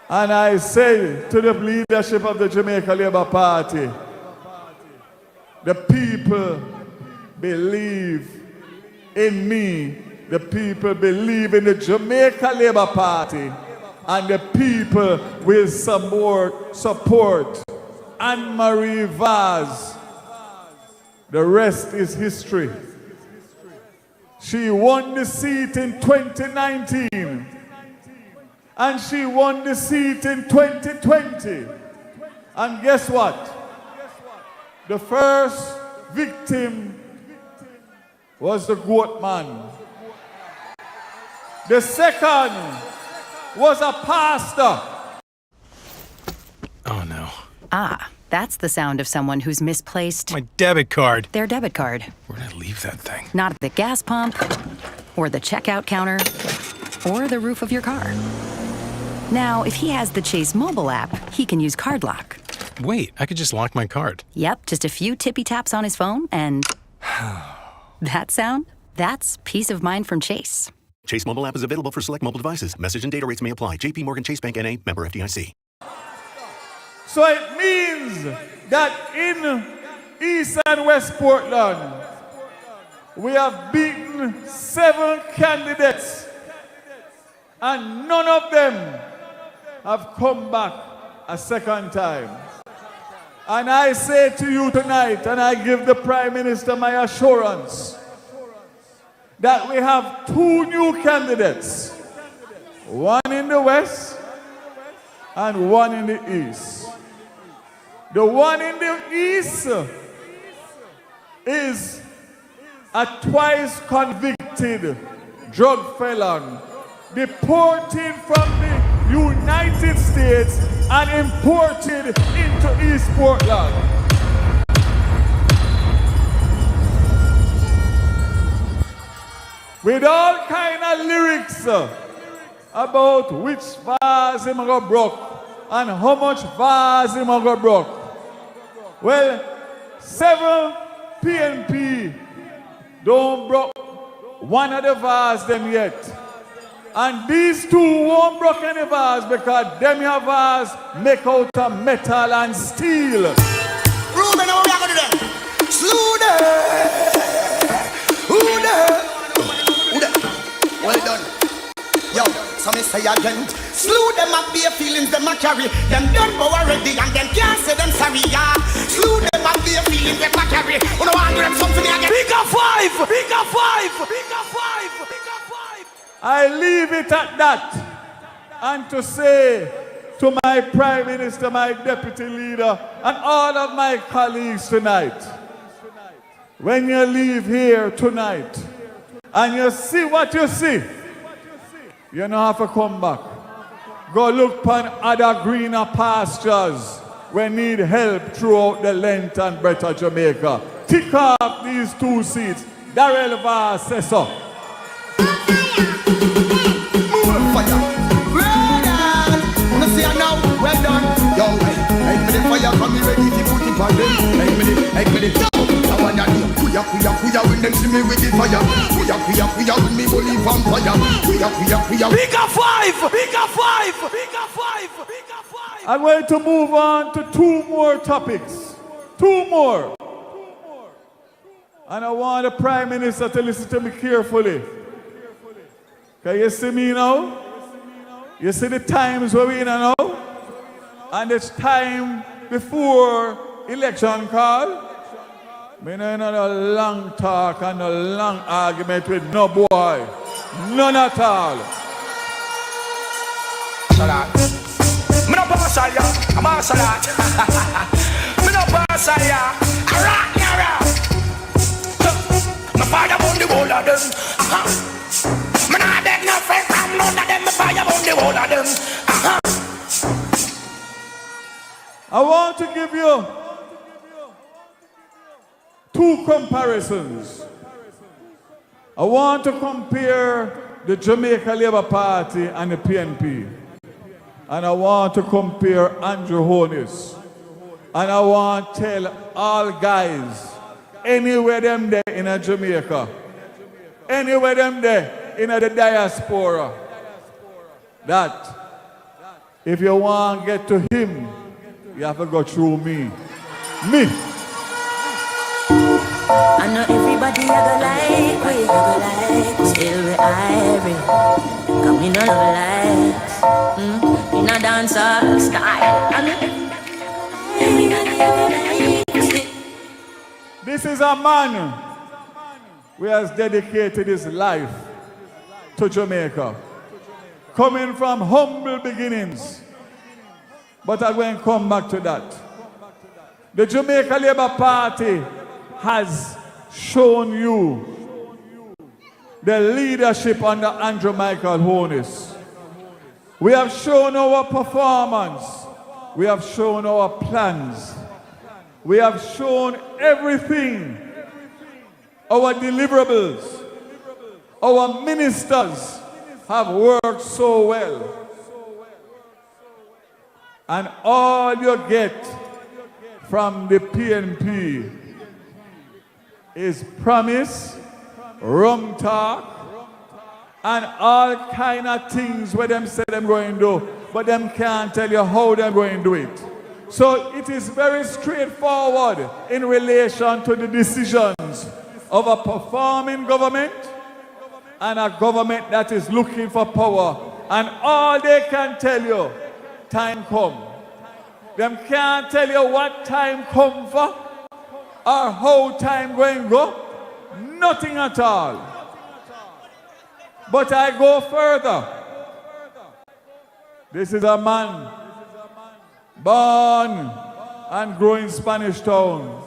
And I say to the leadership of the Jamaica Labour Party, the people believe in me, the people believe in the Jamaica Labour Party, and the people will support Anne-Marie Vaz. The rest is history. She won the seat in 2019, and she won the seat in 2020. And guess what? The first victim was the goat man. The second was a pastor. Oh no. Ah, that's the sound of someone who's misplaced My debit card. their debit card. Where'd I leave that thing? Not at the gas pump, or the checkout counter, or the roof of your car. Now, if he has the Chase mobile app, he can use Card Lock. Wait, I could just lock my card. Yep, just a few tippy taps on his phone and... that sound? That's peace of mind from Chase. Chase mobile app is available for select mobile devices. Message and data rates may apply. JP Morgan Chase Bank N.A. member FDIC. So it means that in East and West Portland, we have beaten 7 candidates, and none of them have come back a second time. And I say to you tonight, and I give the Prime Minister my assurance, that we have two new candidates, one in the West and one in the East. The one in the East is a twice convicted drug felon, deported from the United States and imported into East Portland. With all kind of lyrics about which vase him go broke and how much vase him go broke. Well, 7 Pnp don't broke one of the vase them yet. And these two won't break any vase because them your vase make out of metal and steel. Ruben, how we are going to do them? Slew them. Who them? Well done. Yo, so me say again. Slew them up their feelings, them a carry. Them done go already and them can't say them sorry, yeah. Slew them up their feelings, them a carry. You know I them something again. Big up 5! Big up 5! Big up 5! Big up 5! I leave it at that. And to say to my Prime Minister, my Deputy Leader, and all of my colleagues tonight, when you leave here tonight and you see what you see, you don't have to come back. Go look upon other greener pastures we need help throughout the length and breadth of Jamaica. Tick off these 2 seats. Darrell Vaz says so. Well done. Yo, make me the fire come ready to put it on them. Make me the I want that kuya when them see me with the fire. Kuya when me bully vampire. Kuya. Big up 5! Big up 5! Big up 5! Big up 5! I'm going to move on to 2 more topics. 2 more. And I want the Prime Minister to listen to me carefully. Can you see me now? You see the times where we in now? And it's time before election call. Me no no long talk and no long argument with no boy. None at all. Salat. Me no partial ya. I'm a salat. Me no partial ya. Alright, my fire on the wall of them. Me nah beg no friend from none of them. Me fire on the wall of them. I want to give you 2 comparisons. I want to compare the Jamaica Labour Party and the PNP. And I want to compare Andrew Holness. And I want to tell all guys, anywhere them there in a Jamaica, anywhere them there in the diaspora, that if you want to get to him, you have to go through me. Me. I know everybody I go like, still we irie. Cause we no love likes, we no dance all style. This is a man who has dedicated his life to Jamaica. Coming from humble beginnings. But I'm going to come back to that. The Jamaica Labour Party has shown you the leadership under Andrew Michael Holness. We have shown our performance. We have shown our plans. We have shown everything. Our deliverables. Our ministers have worked so well. And all you get from the PNP is promise, rum talk, and all kind of things where them say them going to do, but them can't tell you how they're going to do it. So it is very straightforward in relation to the decisions of a performing government and a government that is looking for power. And all they can tell you, time come. Them can't tell you what time come for or how time going go. Nothing at all. But I go further. This is a man born and grew in Spanish Town.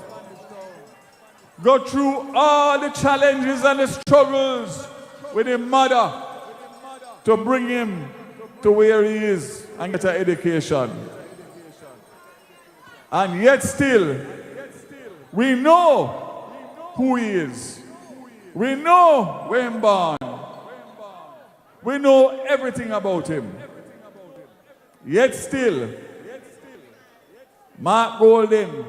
Go through all the challenges and the struggles with his mother to bring him to where he is and get an education. And yet still, we know who he is. We know where he born. We know everything about him. Yet still, Mark Golden,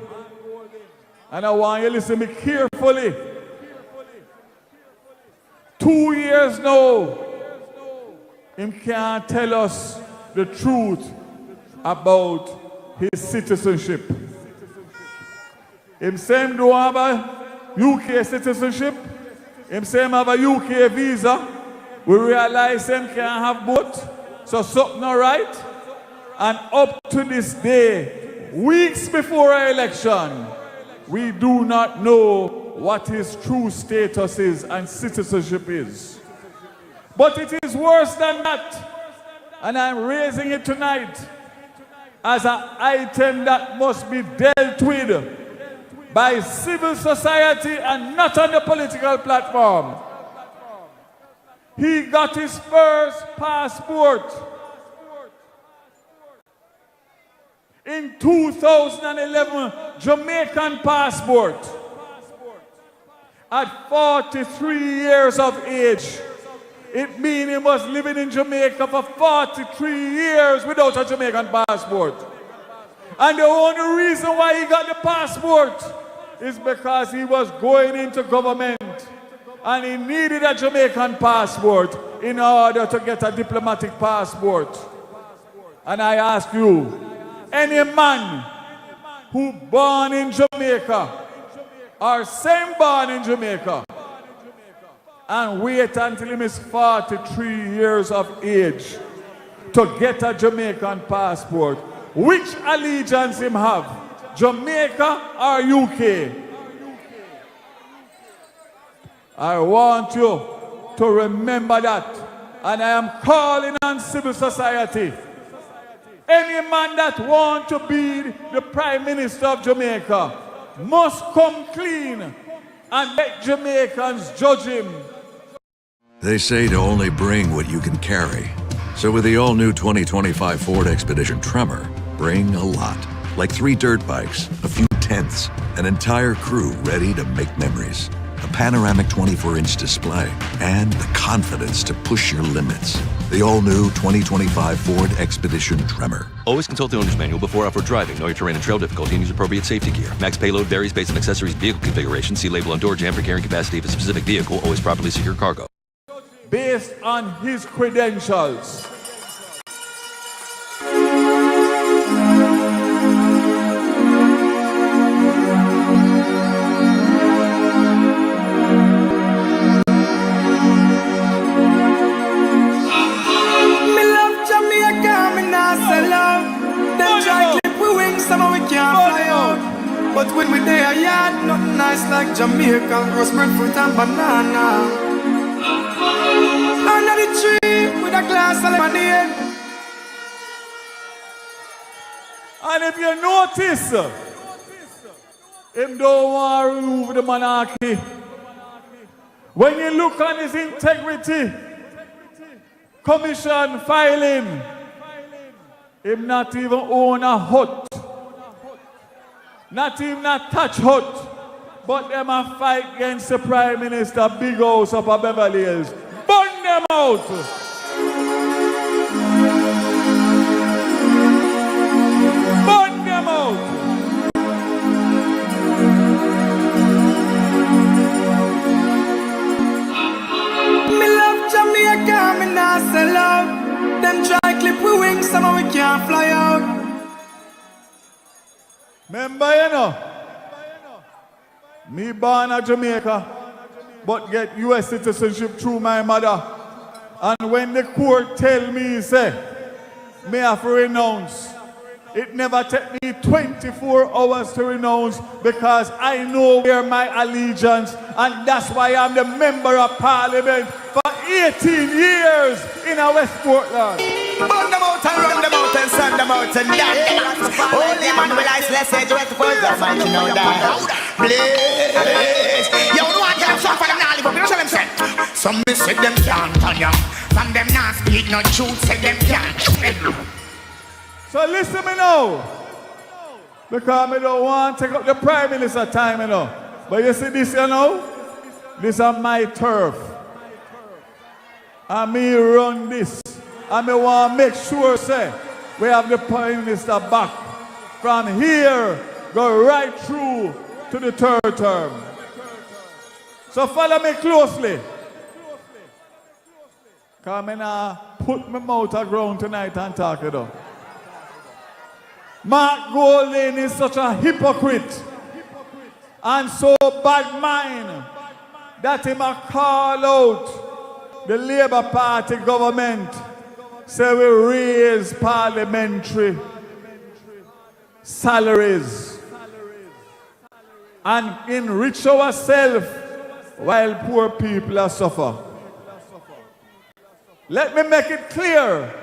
and I want you to listen to me carefully. 2 years now, him can't tell us the truth about his citizenship. Him say him don't have a UK citizenship. Him say him have a UK visa. We realize him can't have both. So something not right. And up to this day, weeks before our election, we do not know what his true status is and citizenship is. But it is worse than that. And I'm raising it tonight as an item that must be dealt with by civil society and not on the political platform. He got his first passport in 2011, Jamaican passport, at 43 years of age. It means he was living in Jamaica for 43 years without a Jamaican passport. And the only reason why he got the passport is because he was going into government and he needed a Jamaican passport in order to get a diplomatic passport. And I ask you, any man who born in Jamaica or same born in Jamaica and wait until he is 43 years of age to get a Jamaican passport, which allegiance him have? Jamaica or UK? I want you to remember that. And I am calling on civil society. Any man that wants to be the Prime Minister of Jamaica must come clean and let Jamaicans judge him. They say to only bring what you can carry. So with the all-new 2025 Ford Expedition Tremor, bring a lot. Like 3 dirt bikes, a few tents, an entire crew ready to make memories. A panoramic 24-inch display, and the confidence to push your limits. The all-new 2025 Ford Expedition Tremor. Always consult the owner's manual before off-road driving. Know your terrain and trail difficulty and use appropriate safety gear. Max payload varies based on accessories and vehicle configuration. See label on door jam for carrying capacity of a specific vehicle. Always properly secure cargo. Based on his credentials. But when we there, yeah, nothing nice like Jamaica, rosemary fruit and banana. Under the tree with a glass of lemonade. And if you notice, him don't want to remove the monarchy. When you look on his integrity, commission filing, him not even own a hut. Not even a touch hut, but them a fight against the Prime Minister, big house up at Beverly Hills. Burn them out! Burn them out! Me love Jamaica, me not sell out. Them try clip we wings, somehow we can't fly out. Remember, you know, me born in Jamaica, but get US citizenship through my mother. And when the court tell me, say, me have to renounce, It never took me 24 hours to renounce because I know where my allegiance, and that's why I'm the member of parliament for 18 years in a West Portland. Burn them out and run them out and send them out and damn them out. Holy man will I bless it with for the man, you know that. Please. You know I can't suffer them now, live up, you know what I'm saying? Some me say them can't turn ya. From them not speak no truth, say them can't. So listen me now. Because I don't want to take up the Prime Minister time, you know. But you see this, you know? This is my turf. And me run this. And me want to make sure, say, we have the Prime Minister back. From here, go right through to the third term. So follow me closely. Because I'm going put my mouth on ground tonight and talk it up. Mark Golding is such a hypocrite and so bad mind that he might call out the Labour Party government, say we raise parliamentary salaries and enrich ourselves while poor people are suffer. Let me make it clear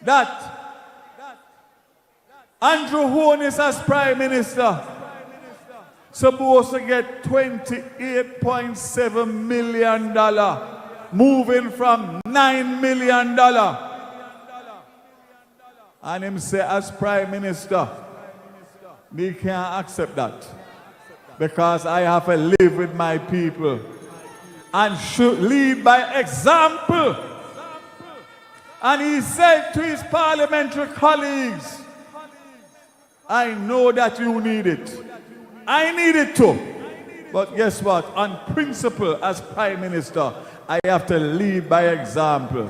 that Andrew Holness as Prime Minister supposed to get $28.7 million, moving from $9 million. And him say as Prime Minister, me can't accept that because I have to live with my people and should lead by example. And he said to his parliamentary colleagues, I know that you need it. I need it too. But guess what? On principle, as Prime Minister, I have to lead by example.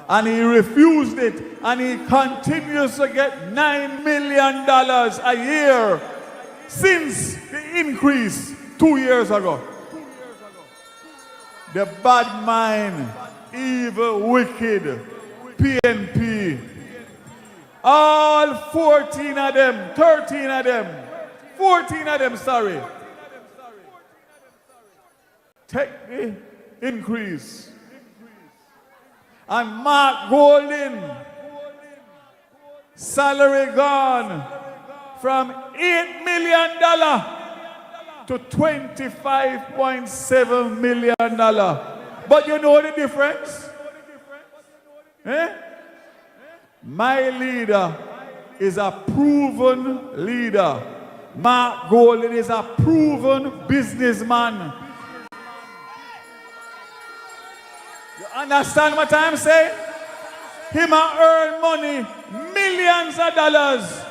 And he refused it. And he continues to get $9 million a year since the increase 2 years ago. The bad mind, evil, wicked, Pnp, all 14 of them, 13 of them, 14 of them, sorry. Take the increase. And Mark Golding, salary gone from $8 million to $25.7 million. But you know the difference? Eh? My leader is a proven leader. Mark Golding is a proven businessman. You understand what I'm saying? He might earn money, millions of dollars,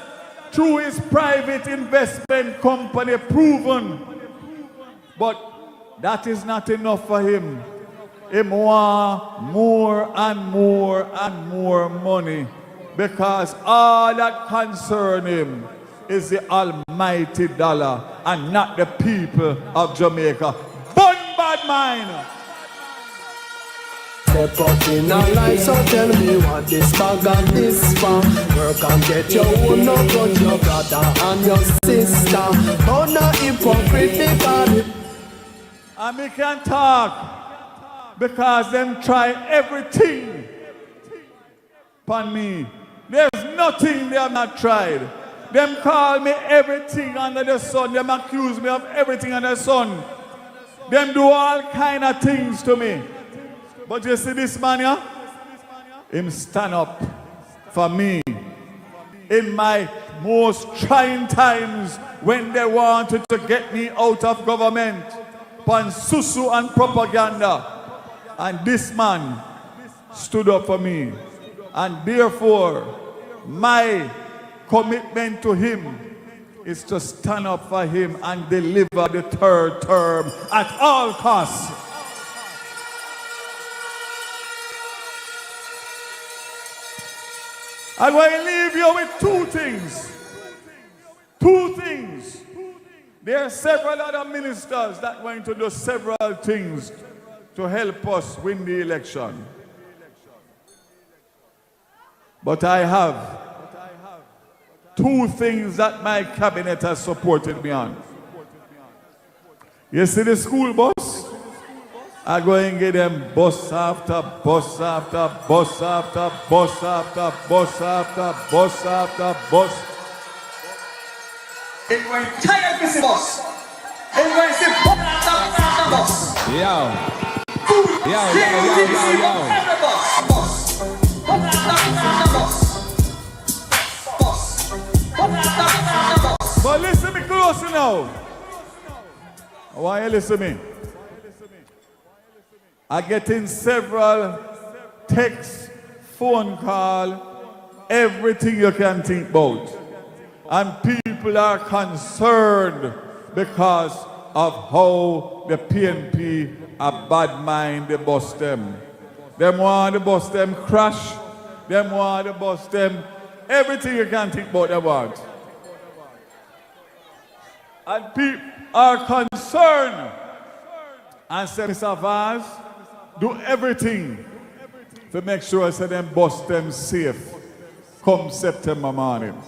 through his private investment company, proven. But that is not enough for him. He wants more and more and more money. Because all that concerns him is the almighty dollar and not the people of Jamaica. Bun bad mind. Step up in a life, so tell me what this bag and this for. Work and get your own, no got your brother and your sister. Oh, no hypocrite. And we can talk because them try everything upon me. There's nothing they have not tried. Them call me everything under the sun. Them accuse me of everything under the sun. Them do all kind of things to me. But you see this man here? Him stand up for me in my most trying times when they wanted to get me out of government upon susu and propaganda. And this man stood up for me. And therefore, my commitment to him is to stand up for him and deliver the third term at all costs. I'm going to leave you with two things. Two things. There are several other ministers that are going to do several things to help us win the election. But I have two things that my cabinet has supported me on. You see the school bus? I go and get them bus after bus after bus after bus after bus after bus after bus. It's going tired of this bus. It's going to see bus after bus. Yo. But listen me close now. I want you to listen to me. I get in several texts, phone call, everything you can think about. And people are concerned because of how the PNP a bad mind they bust them. Them want to bust them crash. Them want to bust them. Everything you can think about them want. And people are concerned. And say, Mr. Vaz, do everything to make sure I say them bust them safe come September morning.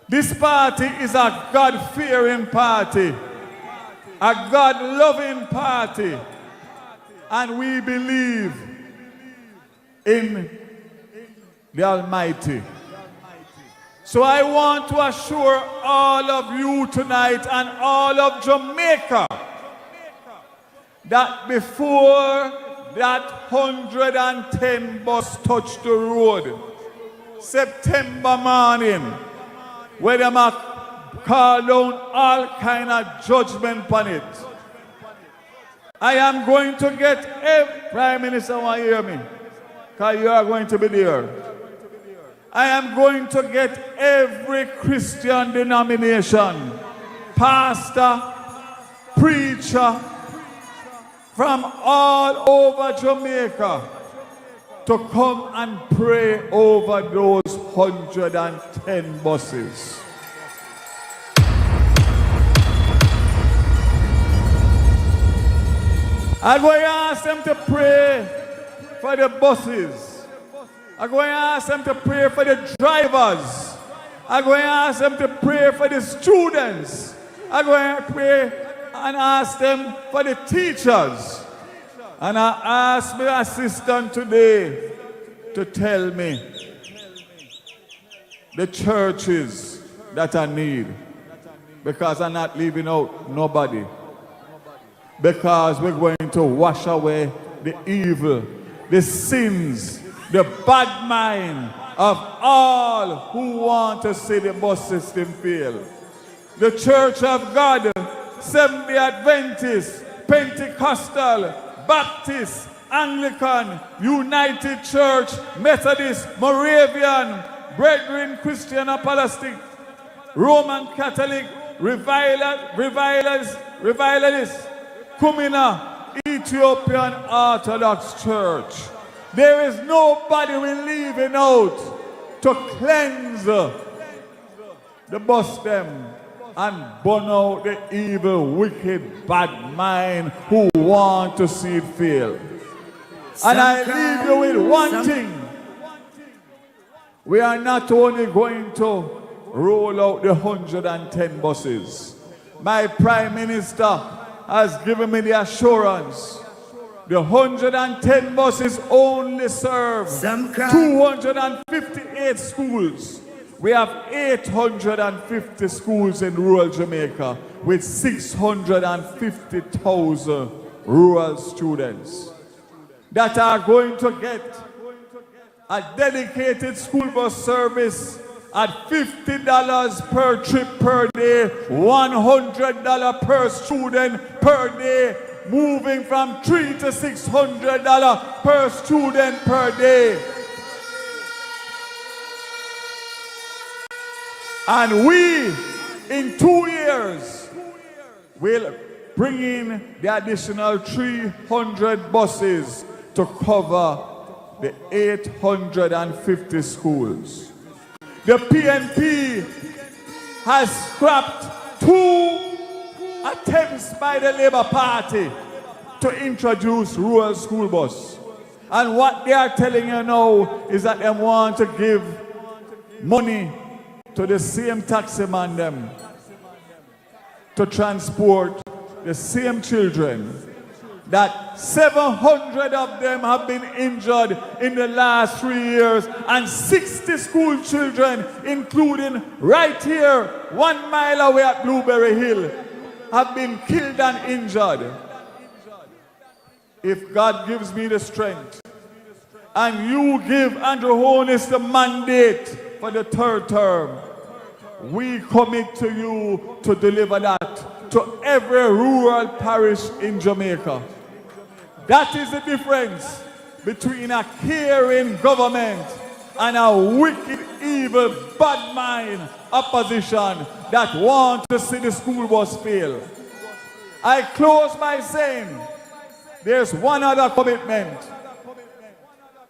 This party is a God-fearing party, a God-loving party, and we believe in the Almighty. So I want to assure all of you tonight and all of Jamaica that before that 110 bus touch the road, September morning, where them call down all kind of judgment on it, I am going to get every Prime Minister, want to hear me? Because you are going to be there. I am going to get every Christian denomination, pastor, preacher, from all over Jamaica to come and pray over those 110 buses. I'm going to ask them to pray for the buses. I'm going to ask them to pray for the drivers. I'm going to ask them to pray for the students. I'm going to pray and ask them for the teachers. And I asked my assistant today to tell me the churches that I need, because I'm not leaving out nobody, because we're going to wash away the evil, the sins, the bad mind of all who want to see the bus system fail. The Church of God, Seventh-day Adventist, Pentecostal, Baptist, Anglican, United Church, Methodist, Moravian, Brethren, Christian Apostolic, Roman Catholic, Revivalists, Kumina, Ethiopian Orthodox Church. There is nobody we're leaving out to cleanse the bus them and burn out the evil, wicked, bad mind who want to see it fail. And I leave you with one thing. We are not only going to roll out the 110 buses. My Prime Minister has given me the assurance the 110 buses only serve 258 schools. We have 850 schools in rural Jamaica with 650,000 rural students that are going to get a dedicated school bus service at $50 per trip per day, $100 per student per day, moving from $300 to $600 per student per day. And we, in 2 years, will bring in the additional 300 buses to cover the 850 schools. The PNP has scrapped 2 attempts by the Labour Party to introduce rural school bus. And what they are telling you now is that they want to give money to the same taxi man them to transport the same children, that 700 of them have been injured in the last 3 years, and 60 school children, including right here, 1 mile away at Blueberry Hill, have been killed and injured. If God gives me the strength, and you give Andrew Holness the mandate for the 3rd term, we commit to you to deliver that to every rural parish in Jamaica. That is the difference between a caring government and a wicked, evil, bad mind opposition that wants to see the school bus fail. I close by saying there's one other commitment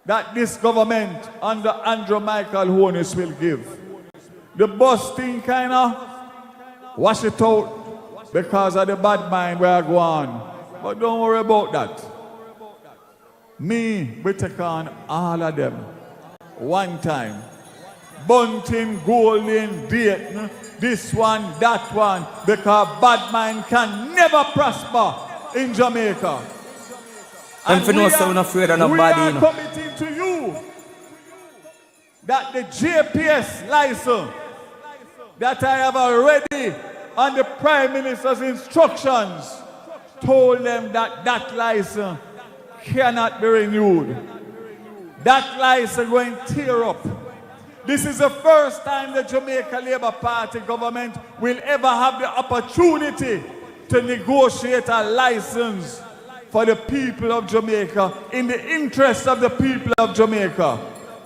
that this government under Andrew Michael Holness will give. The bus thing kind of wash it out because of the bad mind where I go on. But don't worry about that. Me, we take on all of them. One time. Bunting, Golden, Dayton, this one, that one, because bad mind can never prosper in Jamaica. And for no sound afraid of nobody. We are committing to you that the JPS license that I have already on the Prime Minister's instructions told them that that license cannot be renewed. That license going to tear up. This is the first time the Jamaica Labour Party government will ever have the opportunity to negotiate a license for the people of Jamaica in the interest of the people of Jamaica.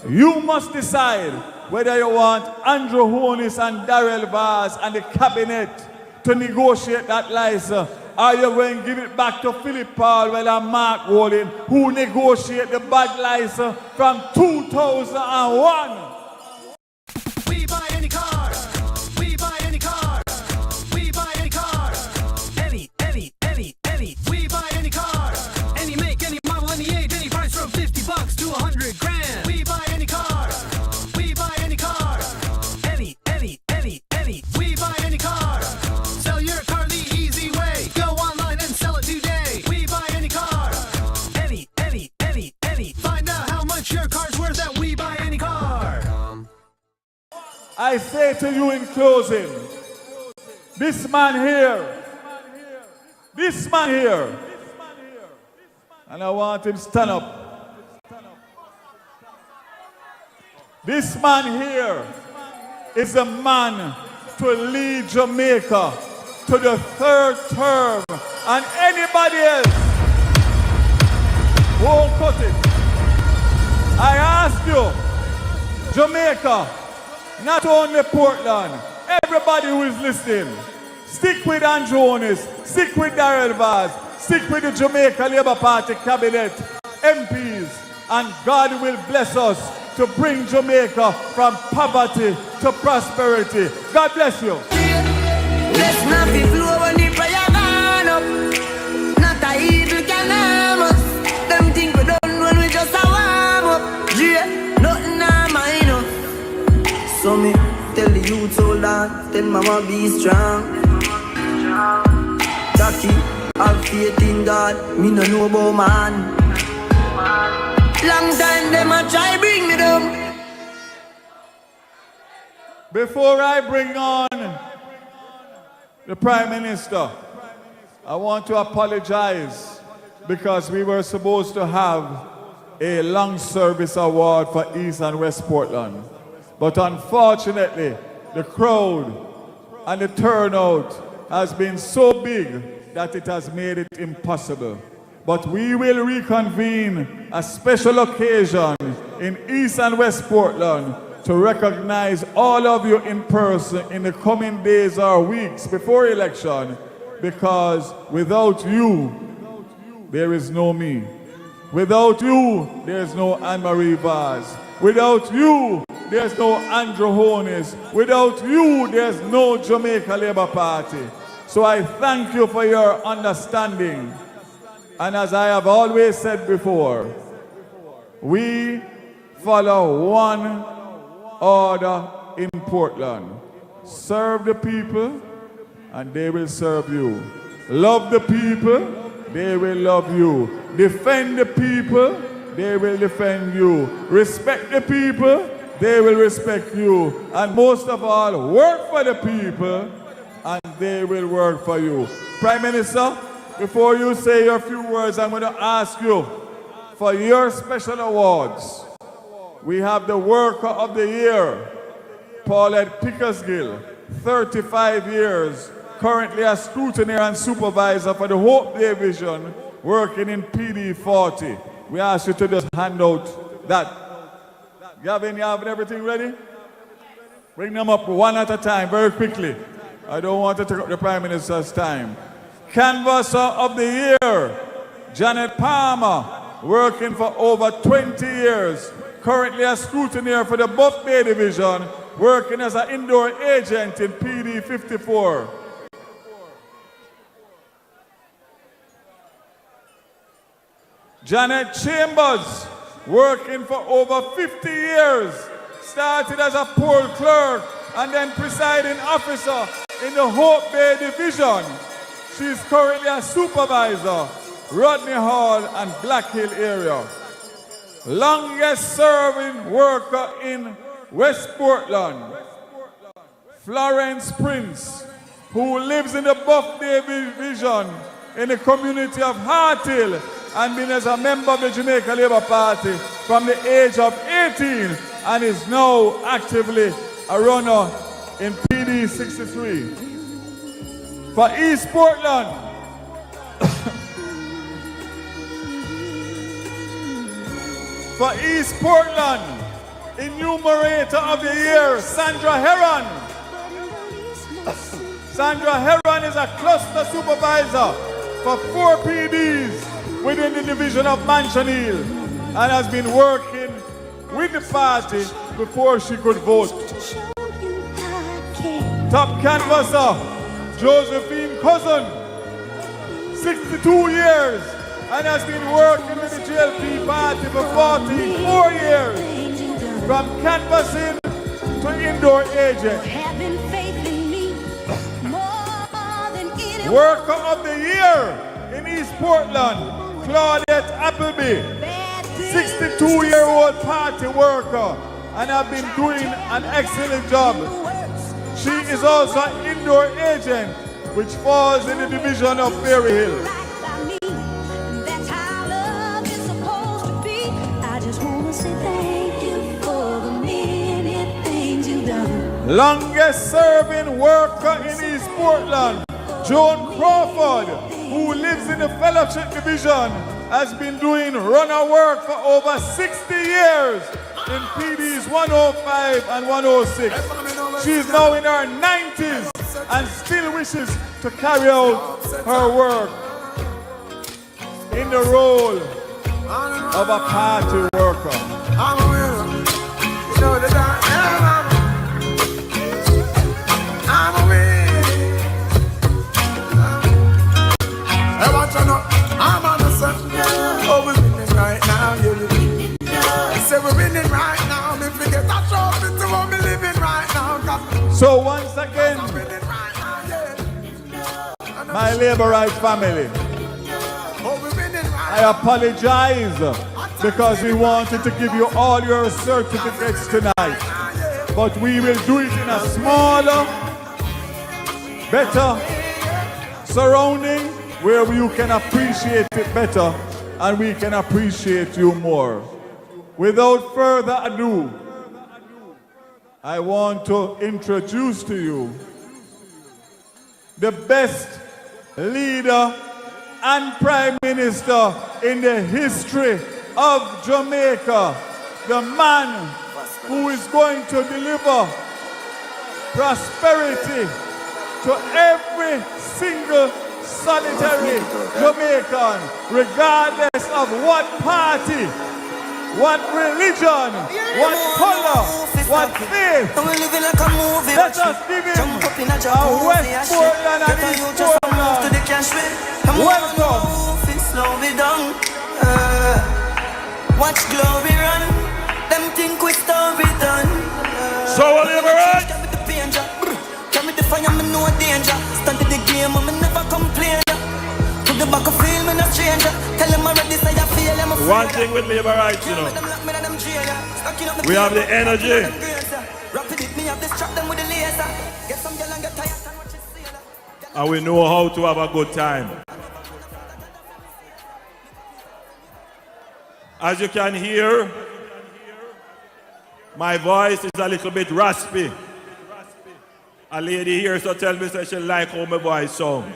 You must decide whether you want Andrew Holness and Darrell Vaz and the cabinet to negotiate that license, or you're going to give it back to Philip Paul and Mark Rowling, who negotiate the bad license from 2001. We buy any car. We buy any car. We buy any car. Any. We buy any car. Any make, any model, any age, any price from $50 to $100,000. We buy any car. We buy any car. Any. We buy any car. Sell your car the easy way. Go online and sell it today. We buy any car. Any. Find out how much your car's worth at We Buy Any Car. I say to you in closing, this man here, and I want him to stand up. This man here is a man to lead Jamaica to the 3rd term, and anybody else won't cut it. I ask you, Jamaica, not only Portland, everybody who is listening, stick with Andrew Holness, stick with Darrell Vaz, stick with the Jamaica Labour Party cabinet, MPs, and God will bless us to bring Jamaica from poverty to prosperity. God bless you. Let's not be flow when the prayer gone up. Not a evil can harm us. Them think we done when we just a warm up. Yeah, nothing harm I know. So me tell the youth hold on, tell mama be strong. Jackie, have faith in God, me no know about man. Long time them a try bring me down. Before I bring on the Prime Minister, I want to apologize because we were supposed to have a long service award for East and West Portland. But unfortunately, the crowd and the turnout has been so big that it has made it impossible. But we will reconvene a special occasion in East and West Portland to recognize all of you in person in the coming days or weeks before election, because without you, there is no me. Without you, there is no Anne-Marie Vaz. Without you, there's no Andrew Holness. Without you, there's no Jamaica Labour Party. So I thank you for your understanding. And as I have always said before, we follow one order in Portland. Serve the people, and they will serve you. Love the people, they will love you. Defend the people, they will defend you. Respect the people, they will respect you. And most of all, work for the people, and they will work for you. Prime Minister, before you say your few words, I'm going to ask you for your special awards. We have the Worker of the Year, Paulette Pickersgill, 35 years, currently a scrutineer and supervisor for the Hope Division, working in PD 40. We ask you to just hand out that. Gavin, you have everything ready? Bring them up one at a time, very quickly. I don't want to take up the Prime Minister's time. Canvasser of the Year, Janet Palmer, working for over 20 years, currently a scrutineer for the Buff Bay Division, working as an indoor agent in PD 54. Janet Chambers, working for over 50 years, started as a poll clerk and then presiding officer in the Hope Bay Division. She's currently a supervisor, Rodney Hall and Black Hill area. Longest serving worker in West Portland, Florence Prince, who lives in the Buff Bay Division in the community of Hart Hill and been as a member of the Jamaica Labour Party from the age of 18 and is now actively a runner in PD 63. For East Portland, for East Portland, Enumerator of the Year, Sandra Heron. Sandra Heron is a cluster supervisor for 4 PDs within the division of Mansion Hill and has been working with the party before she could vote. Top canvasser, Josephine Cousin, 62 years and has been working with the GLP party for 44 years, from canvassing to indoor agent. Worker of the Year in East Portland, Claudette Appleby, 62-year-old party worker and have been doing an excellent job. She is also an indoor agent, which falls in the division of Ferry Hill. Longest serving worker in East Portland, Joan Crawford, who lives in the Fellowship Division, has been doing runner work for over 60 years in PDs 105 and 106. She is now in her 90s and still wishes to carry out her work in the role of a party worker. I'm on the sun. Oh, we're winning right now. Say we're winning right now. If we get that trophy to what we're living right now. So once again, my Labour Rights family, I apologize because we wanted to give you all your certificates tonight. But we will do it in a smaller, better surrounding where you can appreciate it better and we can appreciate you more. Without further ado, I want to introduce to you the best leader and Prime Minister in the history of Jamaica, the man who is going to deliver prosperity to every single solitary Jamaican, regardless of what party, what religion, what color, what faith. Let us give him a West Portland and East Portland. Welcome. Watch glory run. Them think we story done. So Labour name, and me never complain. To the back of field, me no stranger. Tell them already say I feel them. One thing with labor rights, you know, we have the energy. And we know how to have a good time. As you can hear, my voice is a little bit raspy. A lady here so tell me that she like how my voice sounds.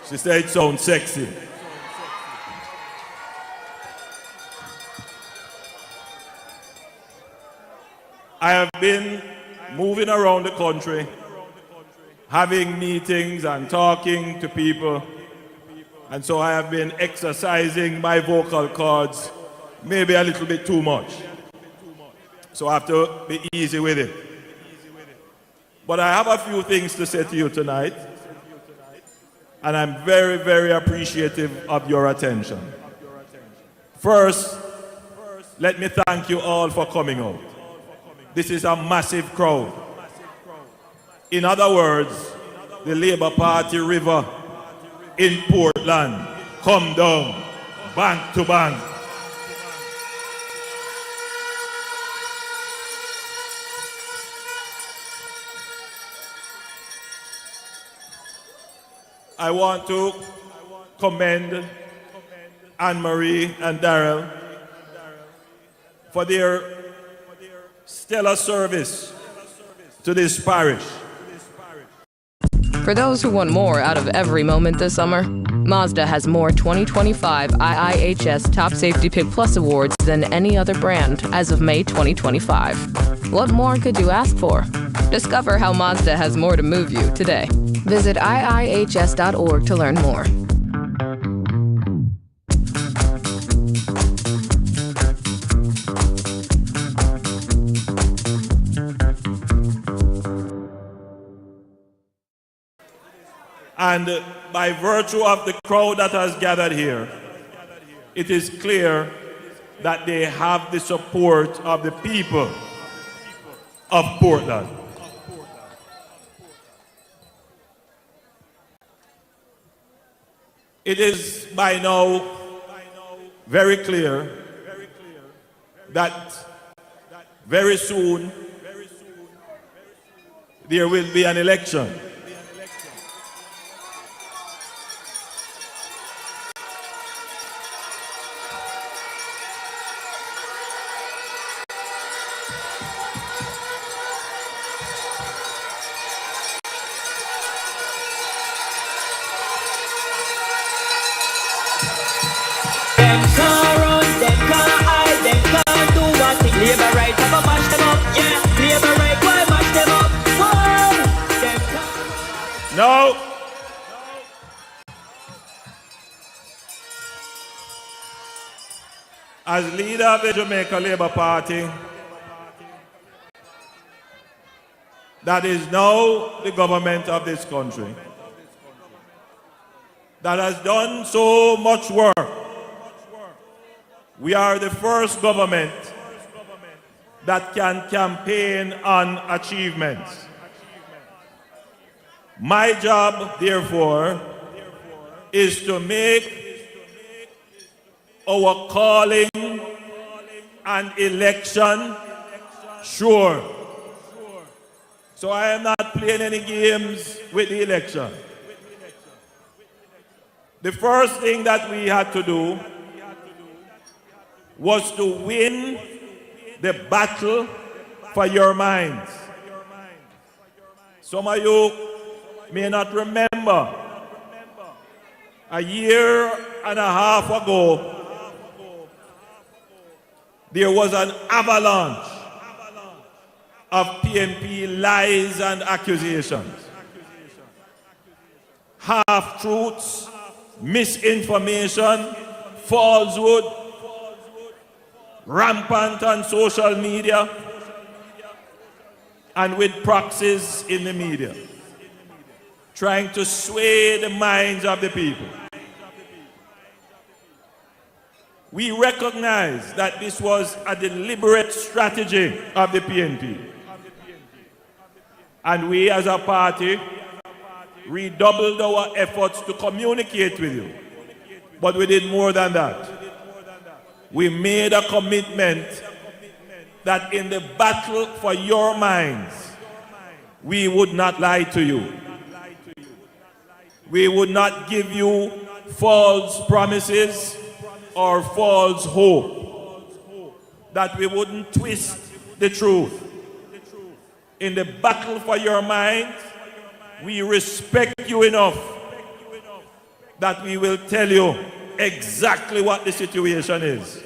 She said it sounds sexy. I have been moving around the country, having meetings and talking to people, and so I have been exercising my vocal cords maybe a little bit too much. So I have to be easy with it. But I have a few things to say to you tonight, and I'm very, very appreciative of your attention. First, let me thank you all for coming out. This is a massive crowd. In other words, the Labour Party river in Portland come down bank to bank. I want to commend Anne-Marie and Darrell for their stellar service to this parish. For those who want more out of every moment this summer, Mazda has more 2025 IIHS Top Safety Pick Plus awards than any other brand as of May 2025. What more could you ask for? Discover how Mazda has more to move you today. Visit iihs.org to learn more. And by virtue of the crowd that has gathered here, it is clear that they have the support of the people of Portland. It is by now very clear that very soon there will be an election. Labor right, have a mash them up, yeah. Labor right, why mash them up? No. As leader of the Jamaica Labour Party, that is now the government of this country, that has done so much work. We are the first government that can campaign on achievements. My job, therefore, is to make our calling and election sure. So I am not playing any games with the election. The first thing that we had to do was to win the battle for your minds. Some of you may not remember, a year and a half ago, there was an avalanche of PNP lies and accusations. Half-truths, misinformation, falsehood, rampant on social media and with proxies in the media, trying to sway the minds of the people. We recognize that this was a deliberate strategy of the PNP. And we as a party redoubled our efforts to communicate with you. But we did more than that. We made a commitment that in the battle for your minds, we would not lie to you. We would not give you false promises or false hope. That we wouldn't twist the truth. In the battle for your minds, we respect you enough that we will tell you exactly what the situation is.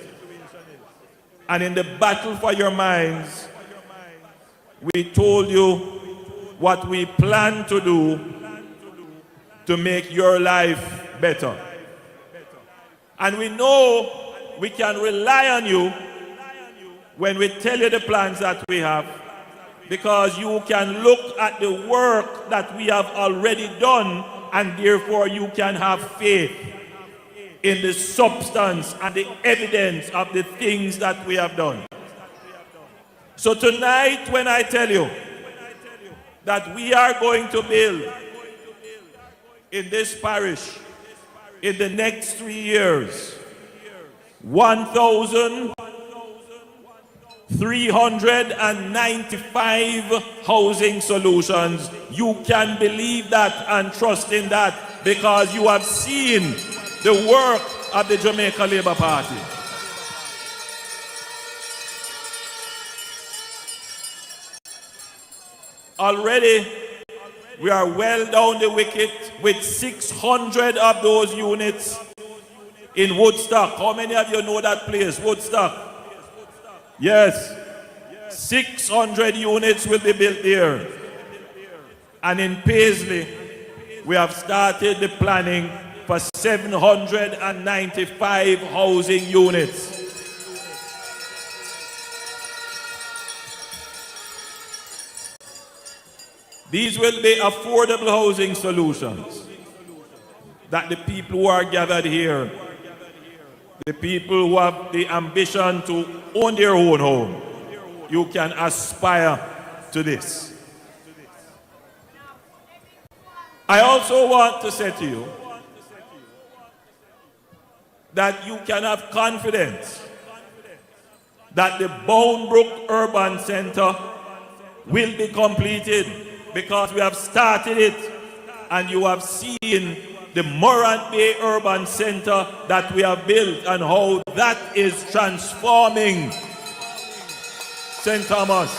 And in the battle for your minds, we told you what we plan to do to make your life better. And we know we can rely on you when we tell you the plans that we have, because you can look at the work that we have already done, and therefore you can have faith in the substance and the evidence of the things that we have done. So tonight, when I tell you that we are going to build in this parish in the next 3 years 1,395 housing solutions, you can believe that and trust in that, because you have seen the work of the Jamaica Labour Party. Already, we are well down the wicket with 600 of those units in Woodstock. How many of you know that place, Woodstock? Yes. 600 units will be built there. And in Paisley, we have started the planning for 795 housing units. These will be affordable housing solutions that the people who are gathered here, the people who have the ambition to own their own home, you can aspire to this. I also want to say to you that you can have confidence that the Boundbrook Urban Center will be completed, because we have started it, and you have seen the Morant Bay Urban Center that we have built and how that is transforming St. Thomas.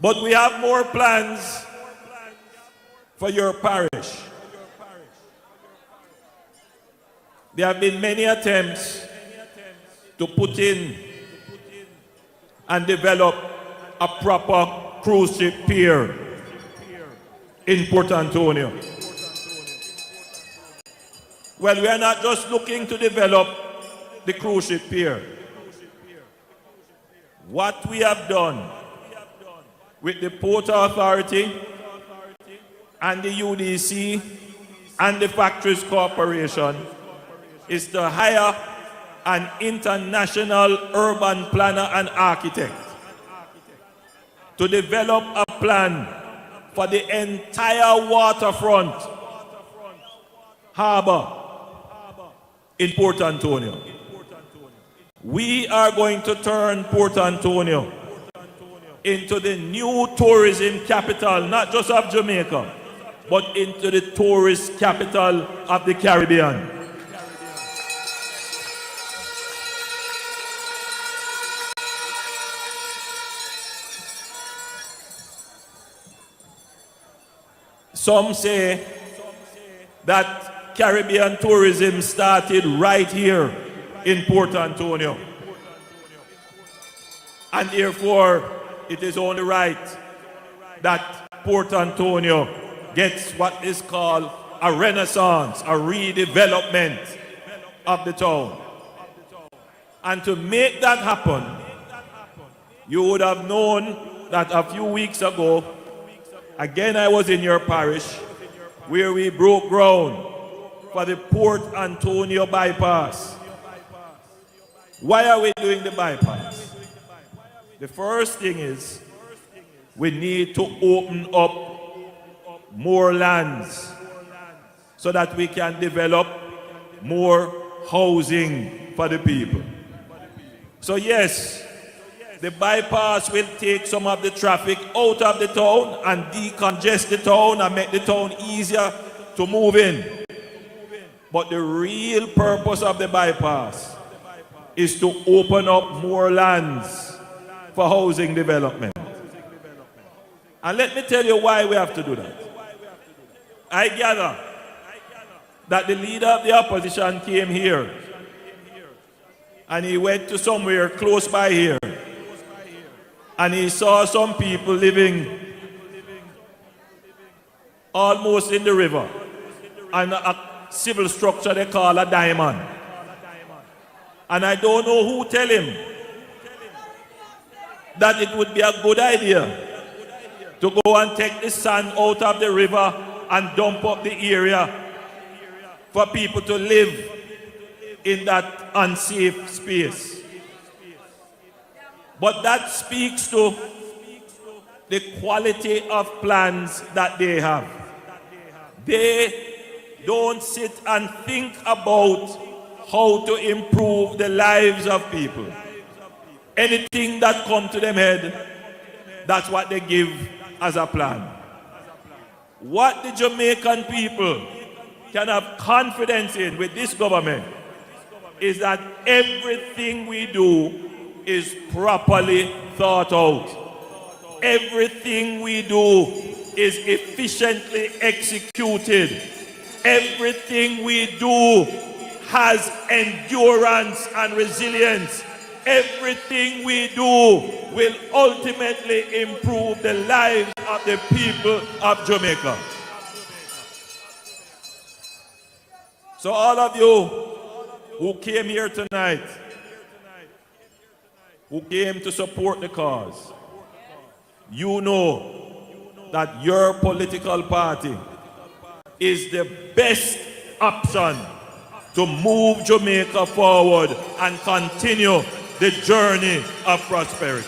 But we have more plans for your parish. There have been many attempts to put in and develop a proper cruise ship pier in Port Antonio. Well, we are not just looking to develop the cruise ship pier. What we have done with the Port Authority and the UDC and the Factories Corporation is to hire an international urban planner and architect to develop a plan for the entire waterfront harbor in Port Antonio. We are going to turn Port Antonio into the new tourism capital, not just of Jamaica, but into the tourist capital of the Caribbean. Some say that Caribbean tourism started right here in Port Antonio. And therefore, it is only right that Port Antonio gets what is called a renaissance, a redevelopment of the town. And to make that happen, you would have known that a few weeks ago, again I was in your parish, where we broke ground for the Port Antonio bypass. Why are we doing the bypass? The first thing is we need to open up more lands so that we can develop more housing for the people. So yes, the bypass will take some of the traffic out of the town and decongest the town and make the town easier to move in. But the real purpose of the bypass is to open up more lands for housing development. And let me tell you why we have to do that. I gather that the leader of the opposition came here and he went to somewhere close by here and he saw some people living almost in the river and a civil structure they call a diamond. And I don't know who tell him that it would be a good idea to go and take the sand out of the river and dump up the area for people to live in that unsafe space. But that speaks to the quality of plans that they have. They don't sit and think about how to improve the lives of people. Anything that comes to them head, that's what they give as a plan. What the Jamaican people can have confidence in with this government is that everything we do is properly thought out. Everything we do is efficiently executed. Everything we do has endurance and resilience. Everything we do will ultimately improve the lives of the people of Jamaica. So all of you who came here tonight, who came to support the cause, you know that your political party is the best option to move Jamaica forward and continue the journey of prosperity.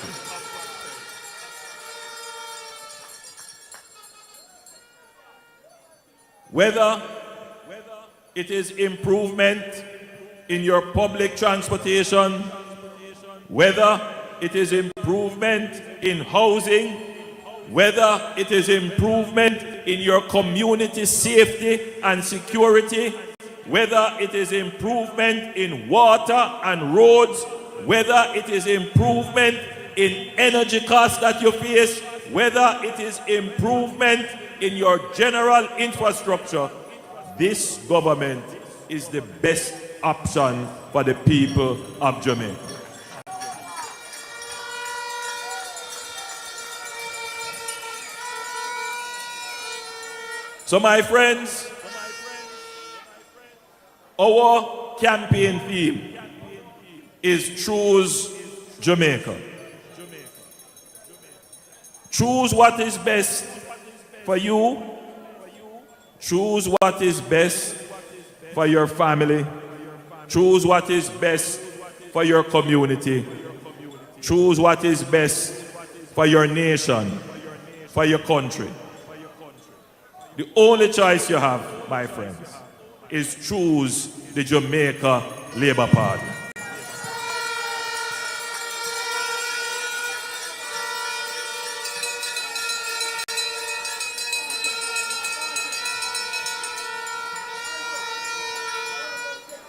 Whether it is improvement in your public transportation, whether it is improvement in housing, whether it is improvement in your community safety and security, whether it is improvement in water and roads, whether it is improvement in energy costs that you face, whether it is improvement in your general infrastructure, this government is the best option for the people of Jamaica. So my friends, our campaign theme is Choose Jamaica. Choose what is best for you. Choose what is best for your family. Choose what is best for your community. Choose what is best for your nation, for your country. The only choice you have, my friends, is choose the Jamaica Labour Party.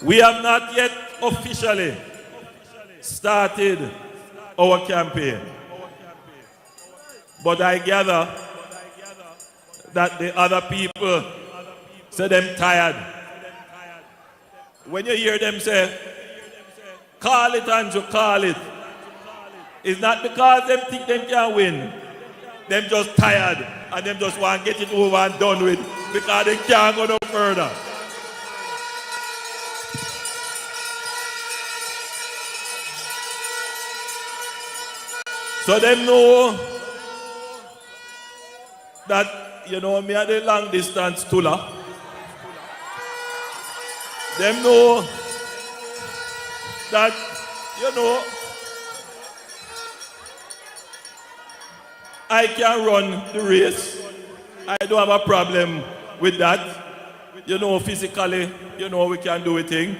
We have not yet officially started our campaign, but I gather that the other people say them tired. When you hear them say, call it and you call it, it's not because them think them can win. Them just tired and them just want to get it over and done with because they can't go no further. So them know that, you know, me are the long distance tula. Them know that, you know, I can run the race. I don't have a problem with that. You know, physically, you know, we can do a thing.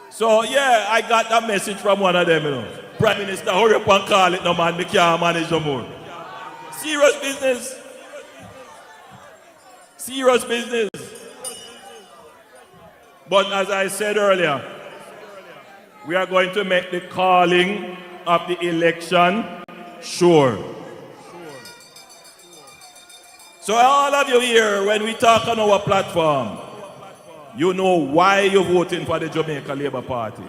So, yeah, I got that message from one of them, you know. Prime Minister, hurry up and call it, no man, we can't manage no more. Serious business. Serious business. But as I said earlier, we are going to make the calling of the election sure. So all of you here, when we talk on our platform, you know why you're voting for the Jamaica Labour Party.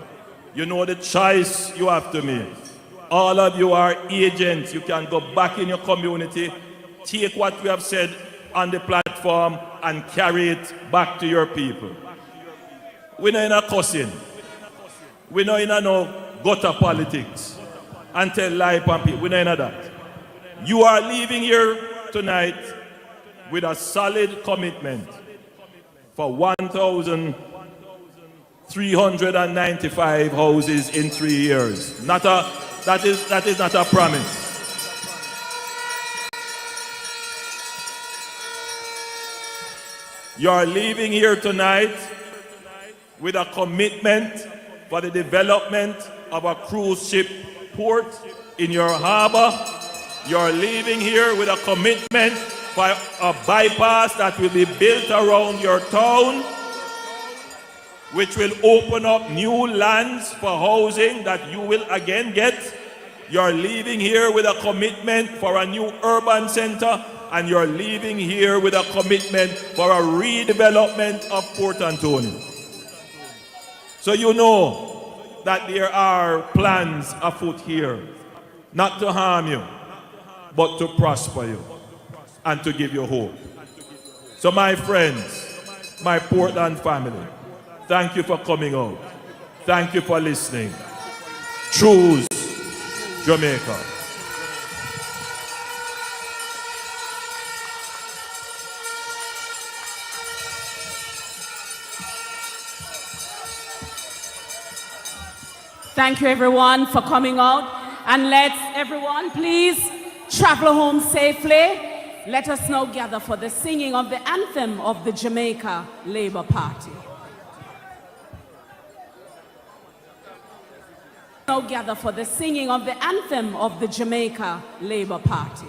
You know the choice you have to make. All of you are agents. You can go back in your community, take what we have said on the platform and carry it back to your people. We're not in a cussing. We're not in a no gutter politics and tell lie on people. We're not in that. You are leaving here tonight with a solid commitment for 1,395 houses in 3 years. That is not a promise. You are leaving here tonight with a commitment for the development of a cruise ship port in your harbor. You are leaving here with a commitment for a bypass that will be built around your town, which will open up new lands for housing that you will again get. You're leaving here with a commitment for a new urban center, and you're leaving here with a commitment for a redevelopment of Port Antonio. So you know that there are plans afoot here, not to harm you, but to prosper you and to give you hope. So my friends, my Portland family, thank you for coming out. Thank you for listening. Choose Jamaica. Thank you everyone for coming out, and let's everyone please travel home safely. Let us now gather for the singing of the anthem of the Jamaica Labour Party. Now gather for the singing of the anthem of the Jamaica Labour Party.